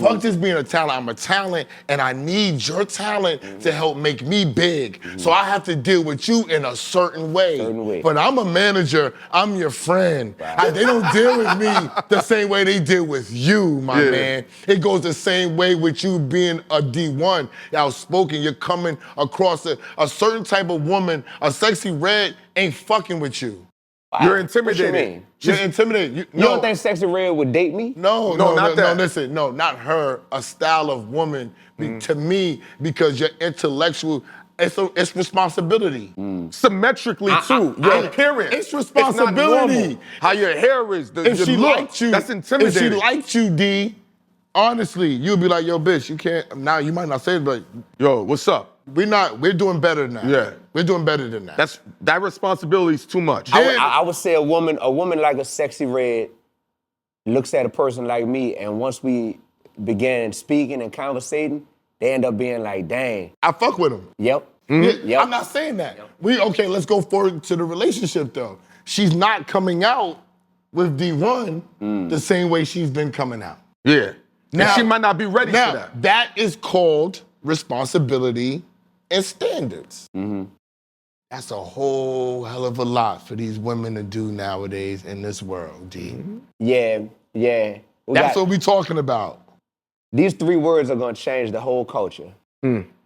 Fuck just being a talent. I'm a talent, and I need your talent to help make me big. So I have to deal with you in a certain way. But I'm a manager. I'm your friend. They don't deal with me the same way they deal with you, my man. It goes the same way with you being a D1, outspoken. You're coming across a certain type of woman. A sexy red ain't fucking with you. Wow. You're intimidated. What you mean? You're intimidated. You don't think Sexyy Red would date me? No, listen, no, not her. A style of woman, to me, because you're intellectual, it's responsibility. Symmetrically, too. Your appearance. It's responsibility. It's not how your hair is, if she look, liked you, that's intimidating. If she liked you, D, honestly, you'd be like, yo, bitch, you can't, now you might not say it, but yo, what's up? We're doing better than that. Yeah. We're doing better than that. That responsibility is too much. I would say a woman like a Sexyy Red looks at a person like me, and once we began speaking and conversating, they end up being like, dang. I fuck with them. Yep. Yep. I'm not saying that. Okay, let's go forward to the relationship though. She's not coming out with D1 the same way she's been coming out. Yeah. Now, and she might not be ready for that. That is called responsibility and standards. That's a whole hell of a lot for these women to do nowadays in this world, D. Yeah. That's what we're talking about. These 3 words are gonna change the whole culture.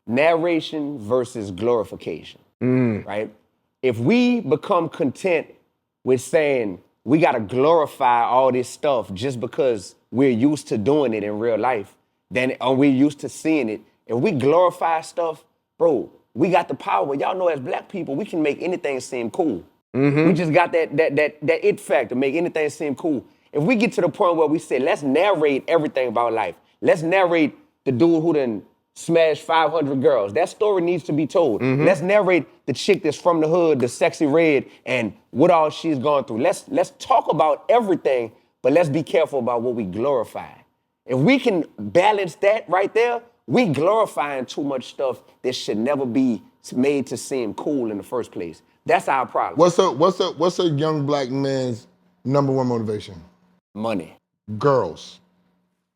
Narration versus glorification, right? If we become content with saying we gotta glorify all this stuff just because we're used to doing it in real life, or we're used to seeing it, if we glorify stuff, bro, we got the power. Y'all know as black people, we can make anything seem cool. We just got that it factor, make anything seem cool. If we get to the point where we say, let's narrate everything about life. Let's narrate the dude who done smashed 500 girls. That story needs to be told. Let's narrate the chick that's from the hood, the Sexyy Red, and what all she's gone through. Let's talk about everything, but let's be careful about what we glorify. If we can balance that right there, we glorifying too much stuff that should never be made to seem cool in the first place. That's our problem. What's a young black man's number one motivation? Money. Girls.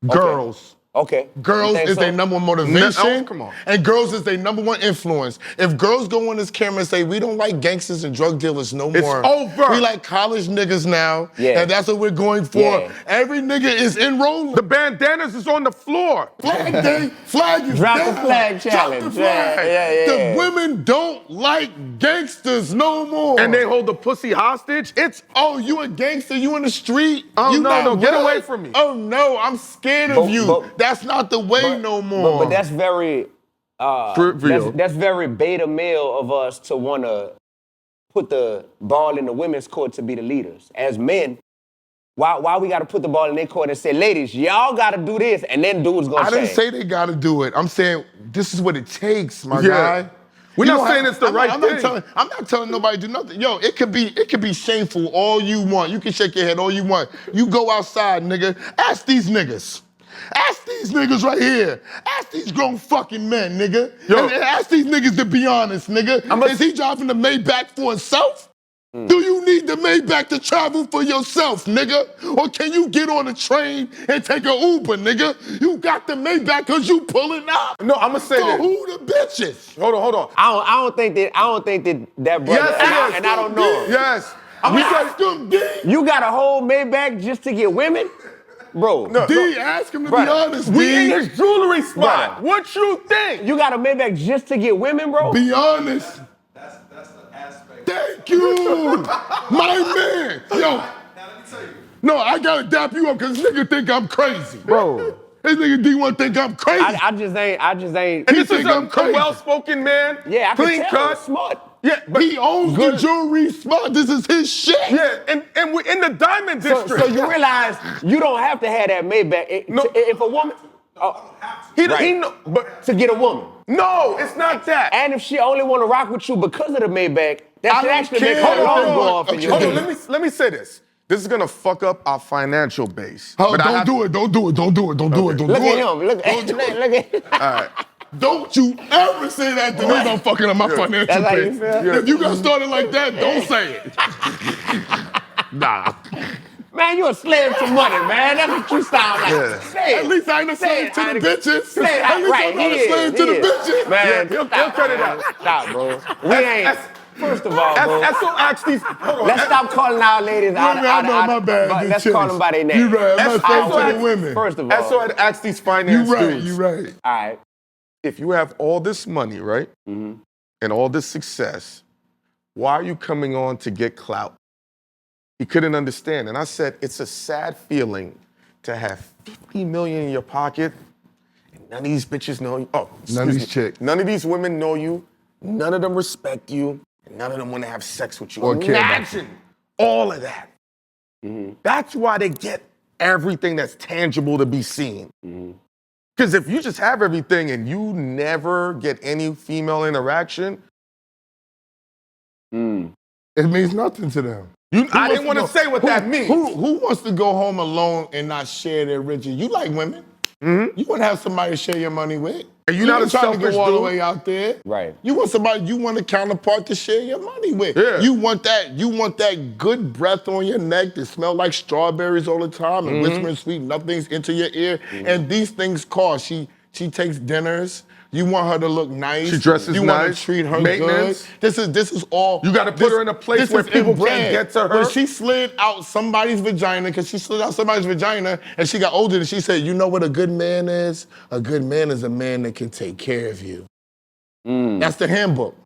Girls. Okay. Girls You think is so? their number one motivation. No, come on. And girls is their number one influence. If girls go on this camera and say, we don't like gangsters and drug dealers no It's more. over. We like college niggas now. Yeah. And that's what we're going for. Yeah. Every nigga is enrolling. The bandanas is on the floor. Flag day, flag is Drop down. the flag challenge. Drop the flag. Yeah. The women don't like gangsters no more. And they hold the pussy hostage. It's Oh, you a gangster? You in the street? Oh, you no, not no, get what? away from me. Oh no, I'm scared of you. That's not the way no more. But that's very trivial. that's very beta male of us to want to put the ball in the women's court to be the leaders. As men, why we got to put the ball in their court and say, ladies, y'all got to do this, and then dudes gonna I didn't change. say they got to do it. I'm saying this is what it takes, my Yeah. guy. We're You not don't saying it's the right I'm thing. I'm not telling nobody to do nothing. Yo, it could be shameful all you want. You can shake your head all you want. You go outside, nigga. Ask these niggas. Ask these niggas right here. Ask these grown fucking men, nigga. Yo. And ask these niggas to be honest, nigga. Is he driving the Maybach for himself? Do you need the Maybach to travel for yourself, nigga? Or can you get on a train and take an Uber, nigga? You got the Maybach because you pulling up. No, I'm gonna say So that. who the bitches? Hold on. I don't think that brother, Yes, and I don't know him. Yes. I'm asking D. You got a whole Maybach just to get women? Bro, D, ask him to Brother, be honest, We D. in his jewelry spot. Brother. What you think? you got a Maybach just to get women, bro? Be honest. That's the aspect. Thank you. My man. Yo, Now let me tell you. no, I gotta dap you up because this nigga think I'm crazy. Bro. This nigga D1 think I'm crazy. I just ain't. And this think is I'm a crazy. well-spoken man. Yeah, I can clean tell. cut. Smart. Yeah, but He owns the jewelry spot. This is his shit. yeah, and we're in the diamond district. So you realize you don't have to have that Maybach. No. If a woman, he right. know, but to get a woman. no, it's not that. And if she only want to rock with you because of the Maybach, that I should don't actually care. make her Hold alarm on. go off in Okay. your Hold head. on, let me say this. This is gonna fuck up our financial base. Oh, But I don't have- do it. Don't do it. Don't do it. Don't do it. Don't Look do at it. him. Look at him. All right. Don't you ever say that to me. I'm fucking up my financial That's how you base. feel? If you got started like that, don't say it. Nah. Man, you a slave to money, man. That's what you sound like. Yeah. Say it. At least I ain't a Say slave it, to the Hynaken. bitches. Say it, At least right, I'm not he a slave is, to the he is. bitches. Man, Yeah, he'll cut it out. Stop, bro. We ain't. First of all, bro. Esso asked these. Hold on. Let's stop calling our ladies out. I know, my bad. But Just let's chills. call them by their name. You right. I'm not Esso slave to asked- the women. First of all. Esso had asked these You finance right. dudes. You right. All right. If you have all this money, right, Mm-hmm. and all this success, why are you coming on to get clout? He couldn't understand. And I said, it's a sad feeling to have 50 million in your pocket and none of these bitches know you. Oh, None of excuse these me. chicks. None of these women know you. None of them respect you. And none of them want to have sex with you. Or care about Imagine all of that. That's why they get everything that's tangible to be seen. Because if you just have everything and you never get any female interaction, It means nothing to them. I didn't want to say what that means. Who wants to go home alone and not share their riches? You like women. You want to have somebody to share your money with. And you're not ain't a trying to selfish go all the dude. way out there. Right. You want somebody, you want a counterpart to share your money with. Yeah. You want that good breath on your neck that smell like strawberries all the time and whispering sweet nothings into your ear. And these things cost. She takes dinners. You want her to look nice. She dresses You want nice. to treat her Maintenance. good. This is all. You gotta put her in a place this where is people inbred. can't get to her. When she slid out somebody's vagina, because she slid out somebody's vagina and she got older and she said, you know what a good man is? A good man is a man that can take care of you. That's the handbook.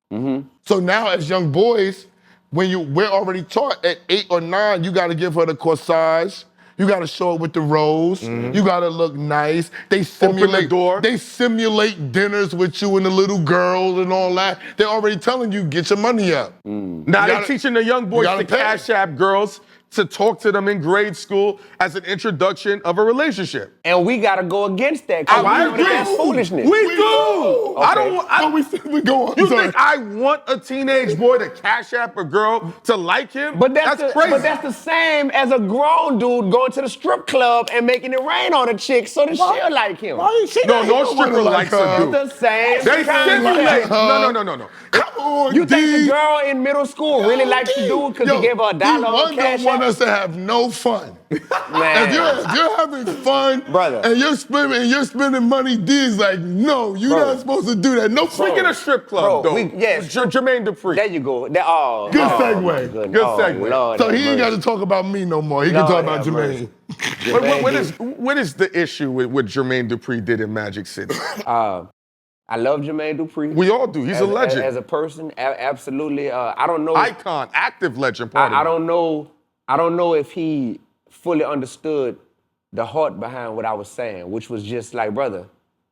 So now as young boys, we're already taught at 8 or 9, you gotta give her the corsage. You gotta show up with the rose. You gotta look nice. They simulate door. They simulate dinners with you and the little girls and all that. They're already telling you, get your money up. Now You they're gotta- teaching the young boys gotta to pay. cash app girls to talk to them in grade school as an introduction of a relationship. And we gotta go against that. 'cause we know that that's foolishness. We do. I don't want. No, we go on. You Sorry. think I want a teenage boy to cash app a girl to like him? But that's crazy. But that's the same as a grown dude going to the strip club and making it rain on a chick so that she'll like him. Why ain't she No, not no even stripper wanna likes like a her? dude. It's the same. They kind of simulate. thing. No. Come on, You think D. the girl in middle school really likes the dude because he gave her $1 on D1 Cash don't want us to have no fun. Man. If you're having fun, Brother. and you're spending money, D's like, no, you're Bro. not supposed to do that. No, Speaking of strip club, Bro, though, Jermaine Dupri. There you go. Good segue. Good Good segue. Lord So he have ain't got mercy. to talk about me no more. He can Lord talk about have Jermaine. mercy. What is the issue with what Jermaine Dupri did in Magic City? I love Jermaine Dupri. We all do. He's a legend. As a person, absolutely. I don't know. Icon, active legend. Pardon I me. don't know. I don't know if he fully understood the heart behind what I was saying, which was just like, brother,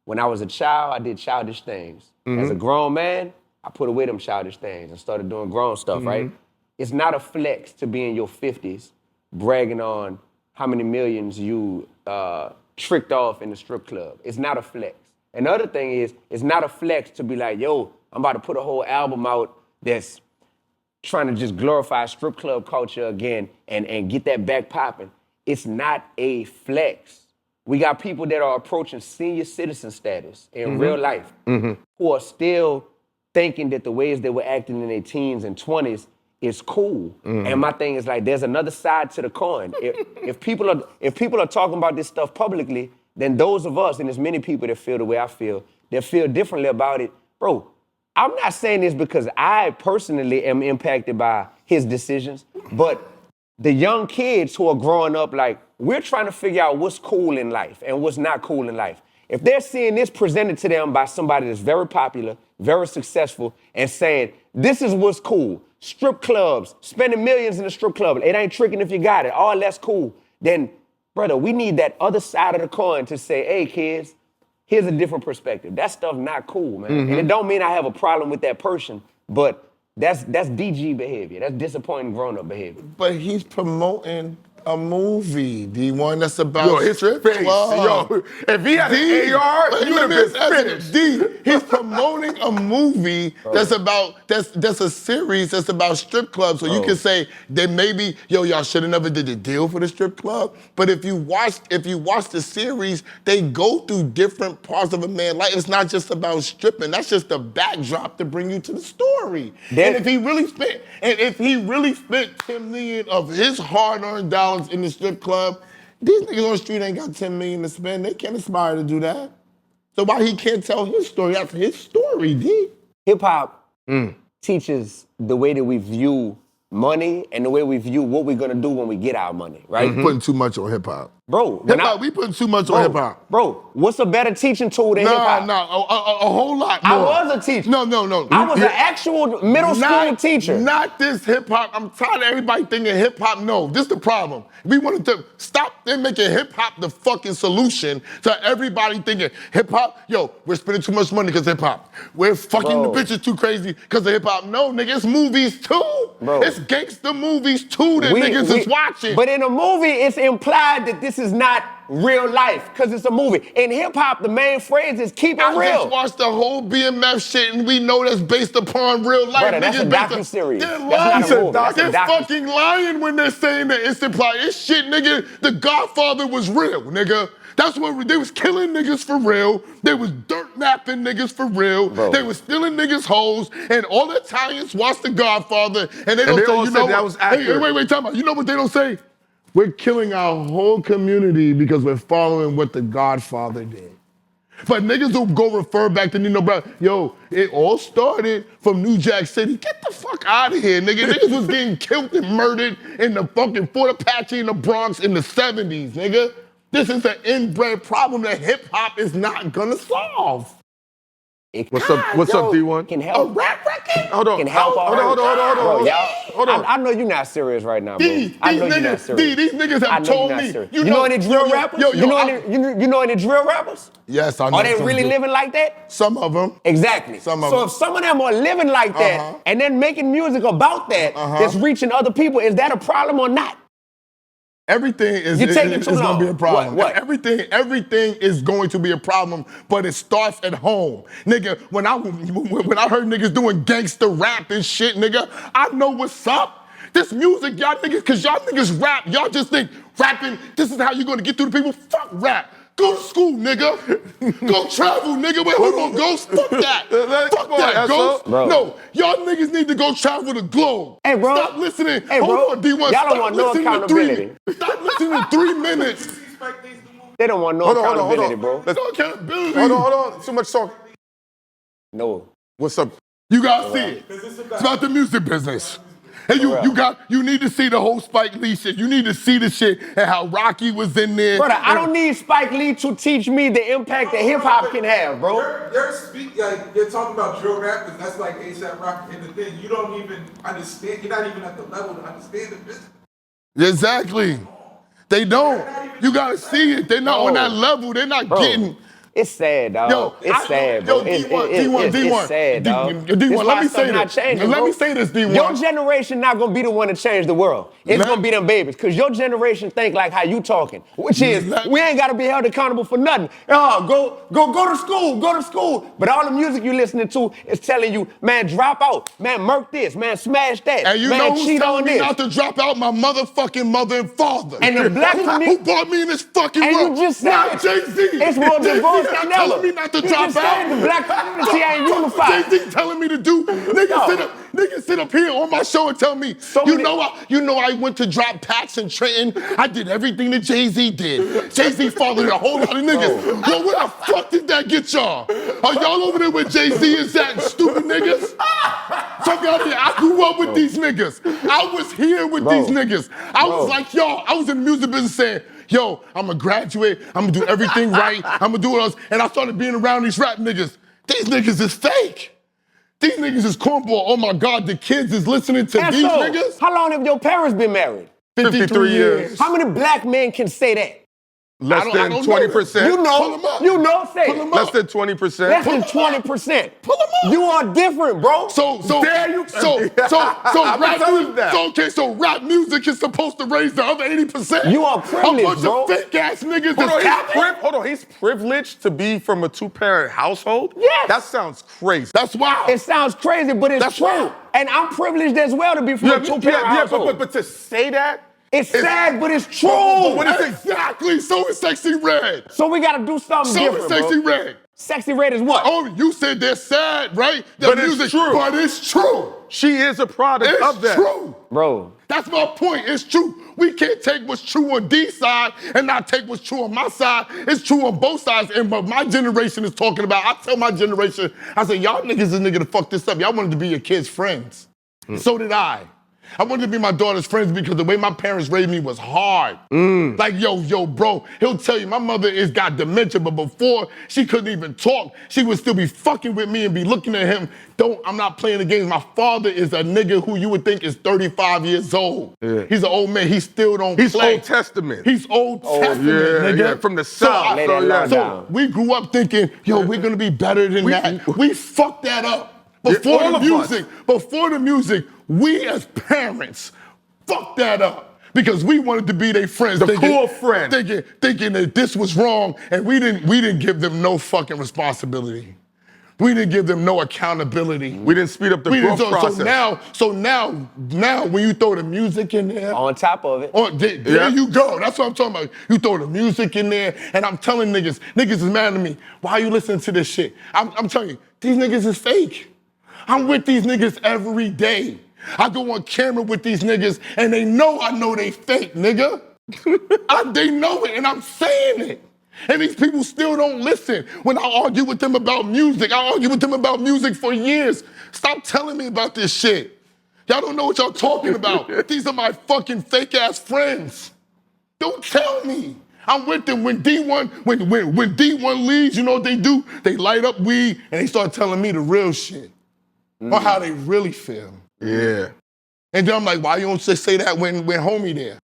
when I was a child, I did childish things. As a grown man, I put away them childish things and started doing grown stuff, right? It's not a flex to be in your 50s bragging on how many millions you tricked off in the strip club. It's not a flex. And the other thing is, it's not a flex to be like, yo, I'm about to put a whole album out that's trying to just glorify strip club culture again and get that back popping. It's not a flex. We got people that are approaching senior citizen status in real life who are still thinking that the ways they were acting in their teens and 20s is cool. And my thing is like, there's another side to the coin. If people are talking about this stuff publicly, then those of us, and there's many people that feel the way I feel, that feel differently about it, bro, I'm not saying this because I personally am impacted by his decisions, but the young kids who are growing up, like, we're trying to figure out what's cool in life and what's not cool in life. If they're seeing this presented to them by somebody that's very popular, very successful, and saying, this is what's cool, strip clubs, spending millions in a strip club, it ain't tricking if you got it, all that's cool, then, brother, we need that other side of the coin to say, hey, kids, here's a different perspective. That stuff not cool, man. And it don't mean I have a problem with that person, but that's DG behavior. That's disappointing grown-up behavior. But he's promoting a movie, Dee-1, that's about his strip face. club. Yo, if he had an AR, he would have been finished. He's promoting a movie that's a series that's about strip clubs. So you can say that maybe, y'all should have never did a deal for the strip club. But if you watch the series, they go through different parts of a man's life. It's not just about stripping. That's just the backdrop to bring you to the story. And if he really spent $10 million of his hard-earned dollars in the strip club, these niggas on the street ain't got $10 million to spend. They can't aspire to do that. So why he can't tell his story? That's his story, D. Hip-hop teaches the way that we view money and the way we view what we're gonna do when we get our money, right? Putting too much on hip-hop. Bro, We putting too much on hip-hop. Bro, what's a better teaching tool than hip-hop? A whole lot more. I was a teacher. No. I was an actual middle school teacher. Not this hip-hop. I'm tired of everybody thinking hip-hop. No, this is the problem. We wanted to stop them making hip-hop the fucking solution to everybody thinking hip-hop, we're spending too much money because hip-hop. We're fucking the bitches too crazy because of hip-hop. No, nigga, it's movies too. Bro. It's gangster movies too that niggas is watching. But in a movie, it's implied that this is not real life because it's a movie. In hip-hop, the main phrase is keep it real. I just watched the whole BMF shit and we know that's based upon real life. Brother, that's a docuseries. They're That's lying. not a movie. They're fucking lying when they're saying that it's implied. It's shit, nigga. The Godfather was real, nigga. That's what they was killing niggas for real. They was dirt napping niggas for real. Bro. They was stealing niggas' hoes. And all the Italians watched The Godfather and they don't say, you know that was accurate. Hey, wait, time out. You know what they don't say? We're killing our whole community because we're following what The Godfather did. But niggas who go refer back to Nino Brown, it all started from New Jack City. Get the fuck out of here, nigga. Niggas was getting killed and murdered in the fucking Fort Apache in the Bronx in the 70s, nigga. This is an inbred problem that hip hop is not gonna solve. What's up, D-1? Can help. A rap record? Hold on. Can help. Hold on. Hold on. I know you're not serious right now, bro. I know you're not serious. These niggas have told me. You know any drill rappers? You know any drill rappers? Yes, I know. Are they really living like that? Some of them. Exactly. Some of so them. if some of them are living like that and then making music about that that's reaching other people, is that a problem or not? Everything is You're taking too going to long. be a problem. What? Everything is going to be a problem, but it starts at home. Nigga, when I heard niggas doing gangster rap and shit, nigga, I know what's up. This music, y'all niggas, because y'all niggas rap, y'all just think rapping, this is how you're going to get through the people. Fuck rap. Go to school, nigga. Go travel, nigga. Wait, hold on, Ghost. Fuck that. Fuck that, Ghost. Bro. No, y'all niggas need to go travel the globe. Hey, bro. Stop listening. Hey, hold bro. on, D1. Y'all don't Stop want no listening to accountability. Stop listening to 3 minutes. They don't want no accountability, bro. There's no accountability. Hold on. Too much talk. No. What's up? You gotta see it. It's about the music business. And you need to see the whole Spike Lee shit. You need to see the shit and how Rocky was in there. Brother, I don't need Spike Lee to teach me the impact that hip hop can have, bro. You're talking about drill rappers. That's like A$AP Rocky and the thing. You don't even understand. You're not even at the level to understand the business. Exactly. They don't. You gotta see it. They're not on that level. They're not getting. It's sad, dog. It's sad, bro. D1. It's sad, dog. D1, let me say this. Let me say this, D1. Your generation not gonna be the one to change the world. It's gonna be them babies, because your generation think like how you talking, which is we ain't gotta be held accountable for nothing. Go to school. But all the music you listening to is telling you, man, drop out, man, murk this, man, smash that, and you man, know who's cheat telling on me this. not to drop out? My motherfucking mother and father. And the black community who brought me in this fucking and world. you just said Not Jay-Z. it's more divorce than ever. Telling me not to You drop just out. said the black community ain't unified. Jay-Z telling me to do. Niggas sit up here on my show and tell me, you know I went to drop packs in Trenton. I did everything that Jay-Z did. Jay-Z fathered a whole lot of niggas. Well, where the fuck did that get y'all? Are y'all over there with Jay-Z is that stupid niggas? Fuck out here. I grew up with these niggas. I was here with these niggas. I was like, y'all, I was in the music business saying, yo, I'm gonna graduate, I'm gonna do everything right, I'm gonna do what else. And I started being around these rap niggas. These niggas is fake. These niggas is cornball. Oh my God, the kids is listening to these niggas. How long have your parents been married? 53 years. How many black men can say that? Less than 20%. You know, say Pull 'em it. up. Less than 20%. Less than 20%. Pull 'em up. You are different, bro. So There you- rap music is supposed to raise the other 80%. You are privileged, a bunch bro. of fake ass niggas. Hold on, he's privileged to be from a 2-parent household? Yes. That sounds crazy. That's wild. It sounds crazy, but it's That's true. right. And I'm privileged as well to be from a 2-parent household. But to say that, It's sad, but it's true. What is it? Exactly. So is Sexyy Red. So we gotta do something So different, is Sexyy bro. Red. Sexyy Red is what? Oh, you said they're sad, right? The But it's true. But it's true. she is a product It's of that. true. Bro. That's my point. It's true. We can't take what's true on D's side and not take what's true on my side. It's true on both sides. And what my generation is talking about, I tell my generation, I say, y'all niggas is nigga to fuck this up. Y'all wanted to be your kids' friends. So did I. I wanted to be my daughter's friends because the way my parents raised me was hard. Like, yo, bro, he'll tell you, my mother is got dementia, but before she couldn't even talk, she would still be fucking with me and be looking at him. I'm not playing the games. My father is a nigga who you would think is 35 years old. Yeah. He's an old man. He still don't He's play. Old Testament. He's Old Testament, nigga. Yeah, from the South. So we grew up thinking, yo, we're gonna be better than that. We fucked that up. Before the music, we as parents fucked that up because we wanted to be their friends. Cool friend. Thinking that this was wrong, and we didn't give them no fucking responsibility. We didn't give them no accountability. We didn't speed up the growth process. So now, when you throw the music in there, On top of it. there you go. That's what I'm talking about. You throw the music in there, and I'm telling niggas is mad at me. Why are you listening to this shit? I'm telling you, these niggas is fake. I'm with these niggas every day. I go on camera with these niggas, and they know I know they fake, nigga. They know it, and I'm saying it. And these people still don't listen. When I argue with them about music, I argue with them about music for years. Stop telling me about this shit. Y'all don't know what y'all talking about. These are my fucking fake ass friends. Don't tell me. I'm with them. When D1, when D1 leaves, you know what they do? They light up weed and they start telling me the real shit. Or how they really feel. Yeah. And then I'm like, why you don't just say that when homie there?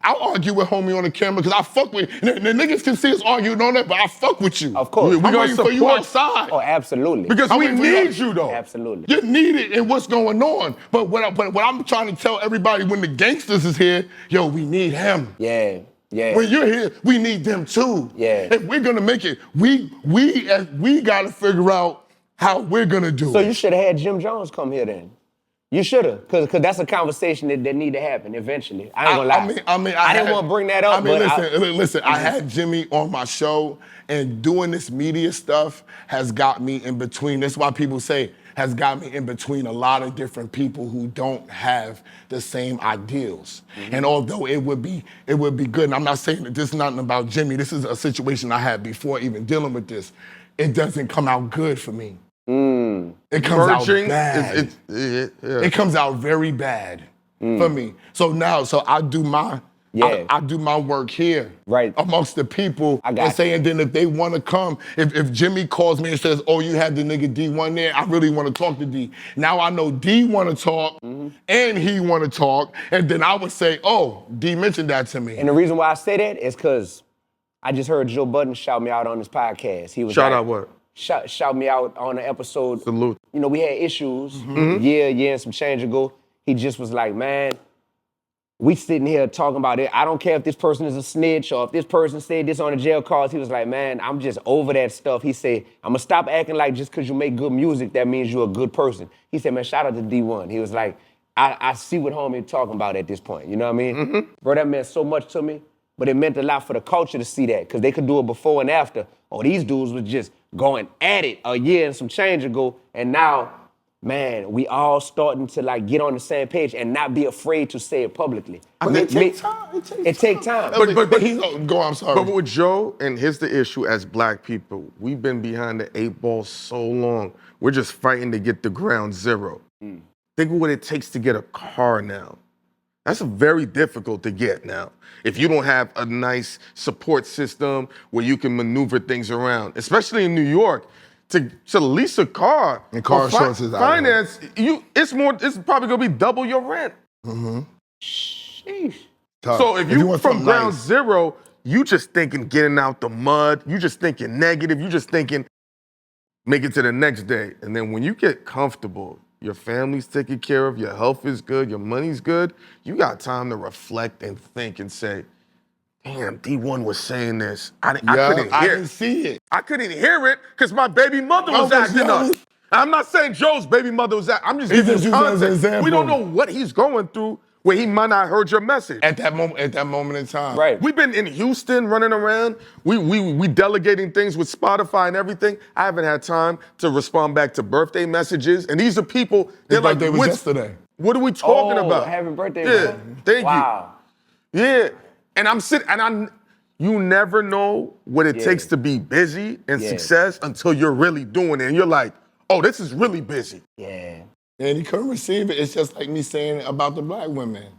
I'll argue with homie on the camera because I fuck with you. The niggas can see us arguing on that, but I fuck with you. Of course. I'm waiting for you outside. Oh, absolutely. Because we need you though. Absolutely. You need it in what's going on. But what I'm trying to tell everybody when the gangsters is here, yo, we need him. Yeah. When you're here, we need them too. Yeah. If we're gonna make it, we gotta figure out how we're gonna do it. So you should have had Jim Jones come here then. You should have, cause that's a conversation that need to happen eventually. I ain't gonna lie. I didn't want to bring that up. Listen. I had Jimmy on my show, and doing this media stuff has got me in between. That's why people say has got me in between a lot of different people who don't have the same ideals. And although it would be good, and I'm not saying that this is nothing about Jimmy. This is a situation I had before even dealing with this. It doesn't come out good for me. It comes out bad. It comes out very bad for me. So I do my I do my work here, right, amongst the people, and then if they want to come, if Jimmy calls me and says, "Oh, you had the nigga D1 there," I really want to talk to D. Now I know D want to talk, and he want to talk, and then I would say, "Oh, D mentioned that to me." And the reason why I say that is because I just heard Joe Budden shout me out on his podcast. He was shout out what? Shout me out on an episode. Salute. You know, we had issues year and some change ago. He just was like, man, we sitting here talking about it. I don't care if this person is a snitch or if this person said this on the jail calls. He was like, man, I'm just over that stuff. He said, I'm gonna stop acting like just because you make good music, that means you're a good person. He said, man, shout out to D1. He was like, I see what homie talking about at this point. You know what I mean? Bro, that meant so much to me. But it meant a lot for the culture to see that, because they could do it before and after. Oh, these dudes was just going at it a year and some change ago, and now, man, we all starting to like get on the same page and not be afraid to say it publicly. It takes time. It takes time. But he's go. I'm sorry. But with Joe, and here's the issue: as Black people, we've been behind the 8 ball so long. We're just fighting to get to ground zero. Think of what it takes to get a car now. That's very difficult to get now. If you don't have a nice support system where you can maneuver things around, especially in New York, to lease a car and car insurance is finance, it's probably gonna be double your rent. Sheesh. So if you from ground zero, you just thinking getting out the mud, you just thinking negative, you just thinking make it to the next day. And then when you get comfortable, your family's taken care of, your health is good, your money's good, you got time to reflect and think and say, damn, D1 was saying this. I didn't see it. I couldn't hear it because my baby mother was acting up. I'm not saying Joe's baby mother was acting. I'm just giving you context. We don't know what he's going through where he might not heard your message. At that moment in time. Right. We've been in Houston running around. We delegating things with Spotify and everything. I haven't had time to respond back to birthday messages. And these are people, they're like, birthday was yesterday. What are we talking about? Happy birthday, man. Thank you. Yeah. And I'm sitting, and you never know what it takes to be busy and success until you're really doing it. And you're like, oh, this is really busy. Yeah. And you couldn't receive it. It's just like me saying about the Black women.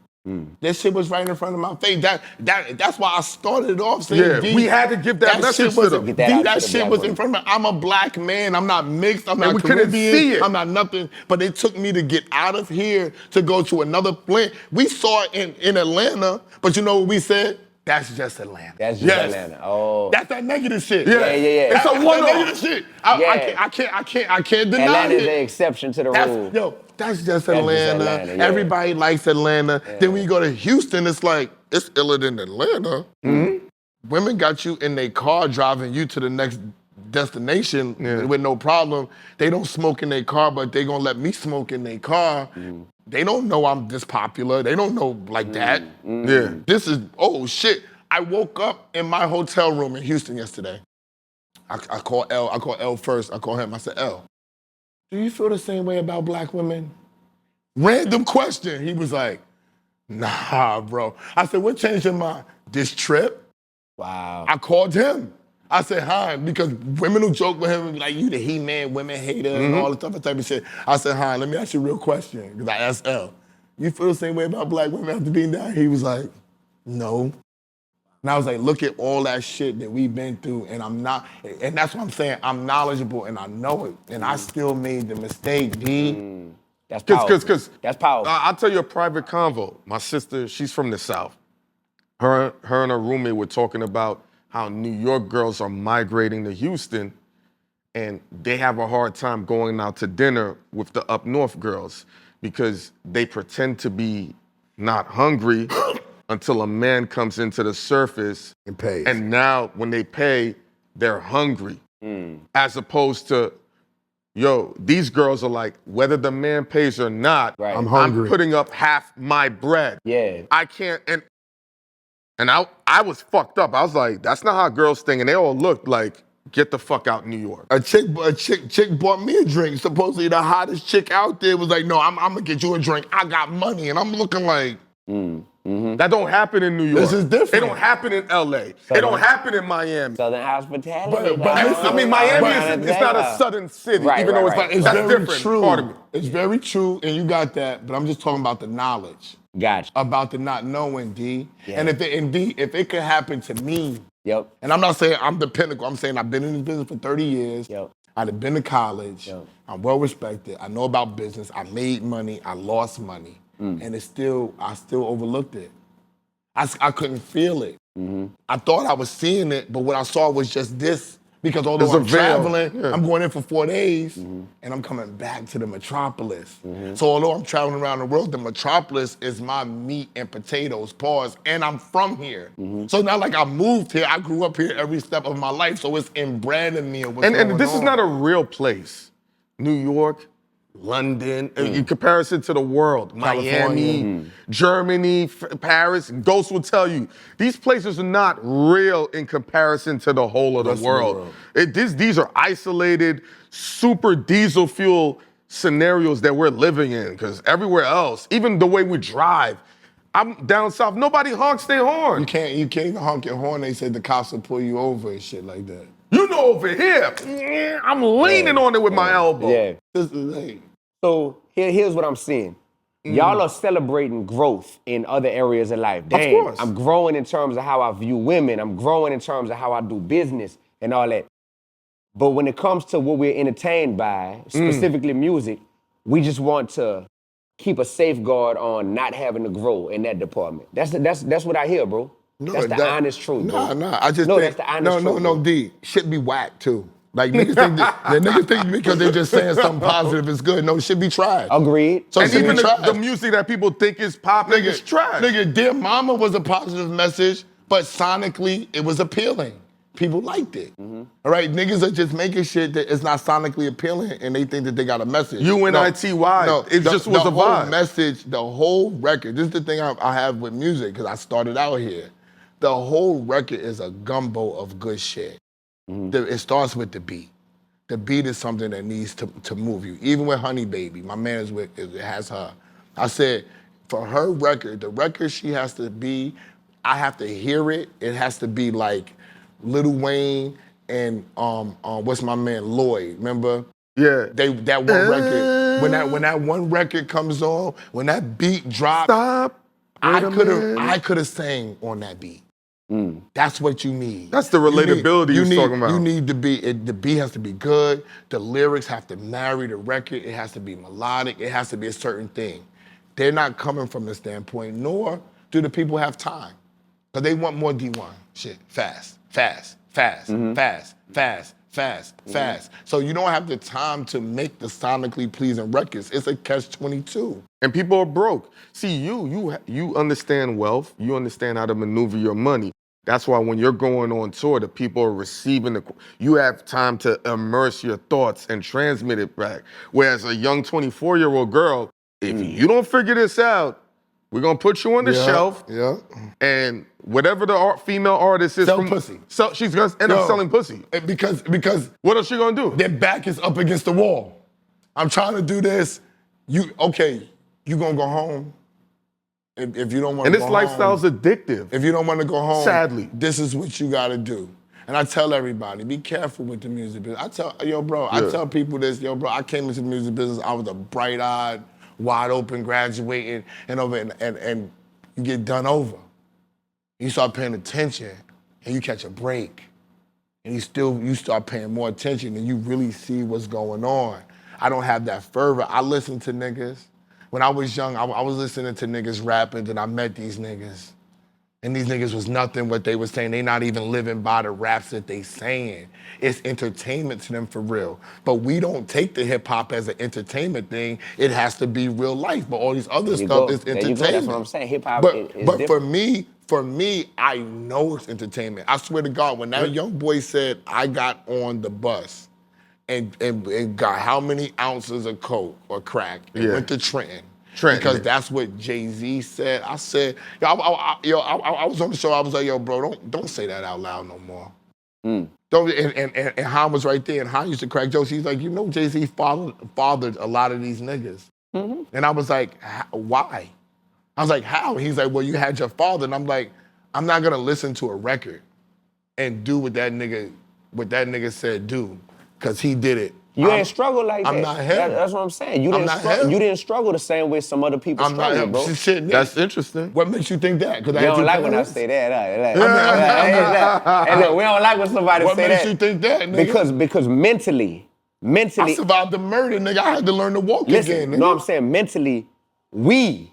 That shit was right in front of my face. That's why I started it off saying, we had to give that message to them. That shit was in front of me. I'm a Black man. I'm not mixed. I'm not Caribbean. I'm not nothing. But it took me to get out of here to go to another plant. We saw it in Atlanta, but you know what we said? That's just Atlanta. That's just Atlanta. Oh. That's that negative shit. Yeah. It's a one-off negative shit. I can't deny Atlanta's it. the exception to the rule. That's just Atlanta. Everybody likes Atlanta. Then when you go to Houston, it's like, it's iller than Atlanta. Women got you in their car driving you to the next destination with no problem. They don't smoke in their car, but they gonna let me smoke in their car. They don't know I'm this popular. They don't know like that. This is, oh shit. I woke up in my hotel room in Houston yesterday. I called L first. I called him. I said, L, do you feel the same way about Black women? Random question. He was like, nah, bro. I said, what changed your mind? This trip? Wow. I called him. I said, hi, because women who joke with him, like, you the he-man, women hater, and all this other type of shit. I said, hi, let me ask you a real question. Because I asked L, you feel the same way about Black women after being down? He was like, no. And I was like, look at all that shit that we've been through, and I'm not, and that's what I'm saying, I'm knowledgeable and I know it, and I still made the mistake, D. That's powerful. That's powerful. I'll tell you a private convo. My sister, she's from the South. Her and her roommate were talking about how New York girls are migrating to Houston, and they have a hard time going out to dinner with the up north girls because they pretend to be not hungry until a man comes into the surface and pays. And now when they pay, they're hungry. As opposed to yo, these girls are like, whether the man pays or not, Right. I'm hungry. I'm putting up half my bread. Yeah. I can't, and I was fucked up. I was like, that's not how girls think. And they all looked like, get the fuck out New York. A chick bought me a drink. Supposedly the hottest chick out there was like, no, I'm gonna get you a drink. I got money. And I'm looking like, That don't happen in New York. This is different. It don't happen in LA. It don't happen in Miami. Southern hospitality. But listen, I mean, Miami is not a southern city, Right, even though right, right. it's that's very different. true. Pardon me. It's very true, and you got that, but I'm just talking about the knowledge. Gotcha. About the not knowing, D. Yeah. And if it could happen to me, Yep. and I'm not saying I'm the pinnacle, I'm saying I've been in this business for 30 years. Yep. I've been to college. Yep. I'm well respected. I know about business. I made money. I lost money. And I still overlooked it. I couldn't feel it. I thought I was seeing it, but what I saw was just this. Because although There's a I'm veil. traveling, Yeah. I'm going in for 4 days, and I'm coming back to the metropolis. So although I'm traveling around the world, the metropolis is my meat and potatoes, pause, and I'm from here. So it's not like I moved here, I grew up here every step of my life, so it's inbred in me of what's going And this is on. not a real place. New York, London, in comparison to the world, California. Miami, Germany, Paris. Ghost will tell you, these places are not real in comparison to the whole of the Rest of the world. world. These are isolated, super diesel fuel scenarios that we're living in, because everywhere else, even the way we drive, I'm down south, nobody honks their horn. You can't even honk your horn, they said the cops will pull you over and shit like that. You know over here, I'm leaning on it with my elbow. Yeah. This is like, So here's what I'm seeing. Y'all are celebrating growth in other areas of life. Dang, course. I'm growing in terms of how I view women. I'm growing in terms of how I do business and all that. But when it comes to what we're entertained by, specifically music, we just want to keep a safeguard on not having to grow in that department. That's what I hear, bro. That's the honest truth, bro. Nah, I just No, think, that's the honest truth. No, D, shit be whack too. Like niggas think niggas think because they're just saying something positive is good. No, shit be trash. Agreed. So And shit even be trash. the music that people think is popping is trash. Nigga, Dear Mama was a positive message, but sonically it was appealing. People liked it. All right, niggas are just making shit that is not sonically appealing and they think that they got a message. UNITY, it just was a whole vibe. message, the whole record, this is the thing I have with music, because I started out here. The whole record is a gumbo of good shit. It starts with the beat. The beat is something that needs to move you. Even with Honey Baby, my man is with, it has her. I said, for her record, the record she has to be, I have to hear it. It has to be like Lil Wayne and what's my man, Lloyd, remember? Yeah. That one record, when that one record comes on, when that beat drops, Stop. I could have sang on that beat. That's what you need. That's the relatability you're talking about. You need to be, the beat has to be good, the lyrics have to marry the record, it has to be melodic, it has to be a certain thing. They're not coming from the standpoint, nor do the people have time. Because they want more Dee-1 shit, fast. So you don't have the time to make the sonically pleasing records. It's a catch-22. And people are broke. See, you understand wealth. You understand how to maneuver your money. That's why when you're going on tour, the people are receiving you have time to immerse your thoughts and transmit it back. Whereas a young 24-year-old girl, if you don't figure this out, we're gonna put you on the shelf. Yeah. And whatever the female artist is Sell pussy. She's gonna end up selling pussy. Because What else she gonna do? their back is up against the wall. I'm trying to do this. You gonna go home. If you don't want And to this go lifestyle's home, addictive. if you don't want to go home, Sadly. this is what you gotta do. And I tell everybody, be careful with the music business. I tell people this, I came into the music business, I was a bright-eyed, wide open, graduating, and you get done over. You start paying attention, and you catch a break. And you start paying more attention, and you really see what's going on. I don't have that fervor. I listen to niggas. When I was young, I was listening to niggas rapping, and I met these niggas. And these niggas was nothing what they was saying. They not even living by the raps that they saying. It's entertainment to them for real. But we don't take the hip hop as an entertainment thing. It has to be real life. But all these other stuff is entertainment. That's what I'm saying. Hip hop is But different. for me, I know it's entertainment. I swear to God, when that young boy said, I got on the bus, and got how many ounces of coke or crack and went to Trenton. Because that's what Jay-Z said. I said, I was on the show. I was like, yo, bro, don't say that out loud no more. Don't. And Han was right there, and Han used to crack jokes. He's like, you know, Jay-Z fathered a lot of these niggas. And I was like, why? I was like, how? He's like, well, you had your father, and I'm like, I'm not gonna listen to a record and do what that nigga said do, cause he did it. You ain't struggle like that. I'm not him. That's what I'm saying. You didn't struggle the same way some other people struggle, bro. Shit, That's interesting. What makes you think that? You don't like when I say that. Hey, look, we don't like when somebody say that. What makes you think that, nigga? Because mentally. I survived the murder, nigga. I had to learn to walk again, nigga. No, I'm saying mentally, we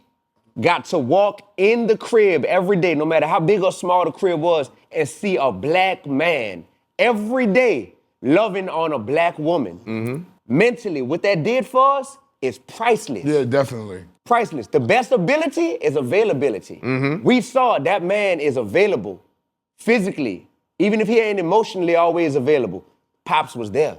got to walk in the crib every day, no matter how big or small the crib was, and see a black man every day loving on a black woman. Mentally, what that did for us is priceless. Yeah, definitely. Priceless. The best ability is availability. We saw that man is available physically, even if he ain't emotionally always available. Pops was there.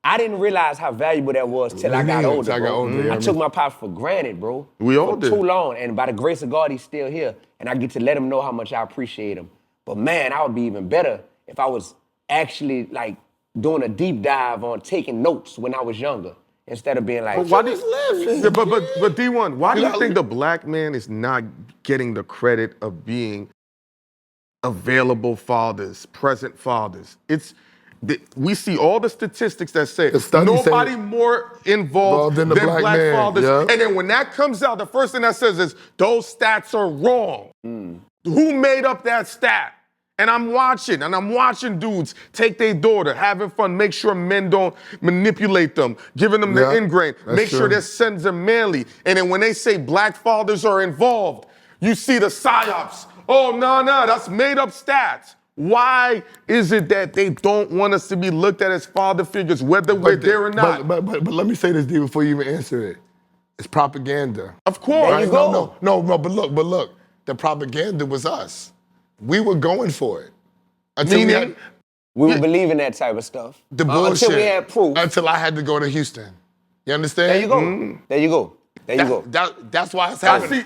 I didn't realize how valuable that was till I got older, bro. I took my pops for granted, bro. We all did. For too long, and by the grace of God, he's still here, and I get to let him know how much I appreciate him. But man, I would be even better if I was actually like doing a deep dive on taking notes when I was younger, instead of being like, But Dee-1, why do you think the black man is not getting the credit of being available fathers, present fathers? We see all the statistics that say nobody more involved than black fathers. Yeah. And then when that comes out, the first thing that says is, those stats are wrong. Who made up that stat? And I'm watching dudes take their daughter, having fun, make sure men don't manipulate them, giving them the ingrain, make sure their sons are manly. And then when they say black fathers are involved, you see the psyops. Oh, no, that's made up stats. Why is it that they don't want us to be looked at as father figures, whether we're there or not? But let me say this, D, before you even answer it. It's propaganda. Of course. There you go. No, but look, the propaganda was us. We were going for it. We were believing that type of stuff. The bullshit. Until we had proof. Until I had to go to Houston. You understand? There you go. There you go. That's why it's happening.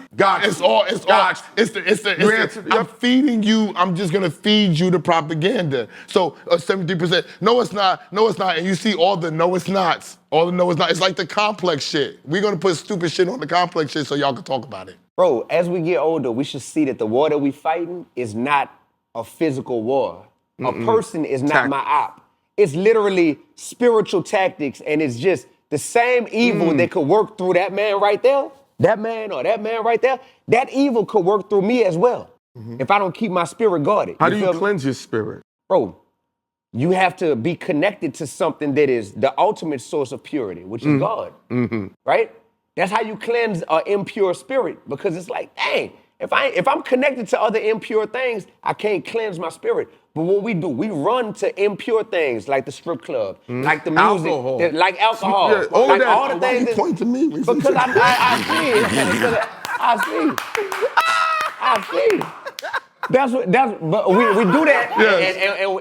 I'm feeding you. I'm just gonna feed you the propaganda. So 70%. No, it's not. No, it's not. And you see all the no, it's nots. All the no, it's not. It's like the complex shit. We're gonna put stupid shit on the complex shit so y'all can talk about it. Bro, as we get older, we should see that the war that we fighting is not a physical war. A person is not my op. It's literally spiritual tactics, and it's just the same evil that could work through that man right there, that man right there, that evil could work through me as well if I don't keep my spirit guarded. How do you cleanse your spirit? Bro, you have to be connected to something that is the ultimate source of purity, which is God, right? That's how you cleanse an impure spirit, because it's like, dang, if I'm connected to other impure things, I can't cleanse my spirit. But what we do, we run to impure things like the strip club, like the music, like alcohol, like all the things. Why you point to me? Because I see. But we do that,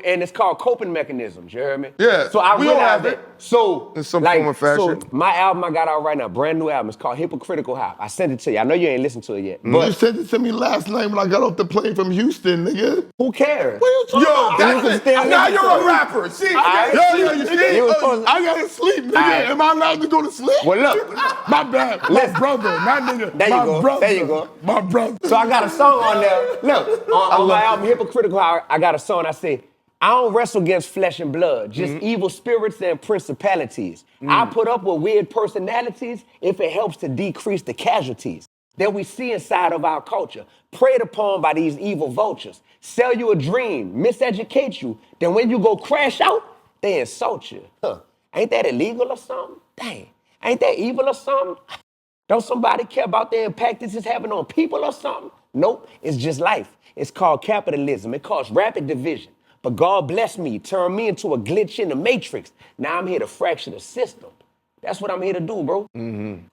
and it's called coping mechanisms. You heard me? Yeah. So I realized that. So in some form or fashion. So my album I got out right now, brand new album. It's called Hypocritical-Hop. I sent it to you. I know you ain't listened to it yet. But you sent it to me last night when I got off the plane from Houston, nigga. Who cares? What are you talking about? Now you're a rapper. See, you see? I gotta sleep, nigga. Am I allowed to go to sleep? Well, look. My bad. My brother, not nigga. There you go. Brother. There you go. My brother. So I got a song on there. Look, on my album Hypocritical-Hop, I got a song. I say, I don't wrestle against flesh and blood, just evil spirits and principalities. I put up with weird personalities if it helps to decrease the casualties that we see inside of our culture, preyed upon by these evil vultures. Sell you a dream, miseducate you, then when you go crash out, they insult you. Ain't that illegal or something? Dang, ain't that evil or something? Don't somebody care about the impact this is having on people or something? Nope, it's just life. It's called capitalism. It caused rapid division. But God bless me, turned me into a glitch in the matrix. Now I'm here to fracture the system. That's what I'm here to do, bro.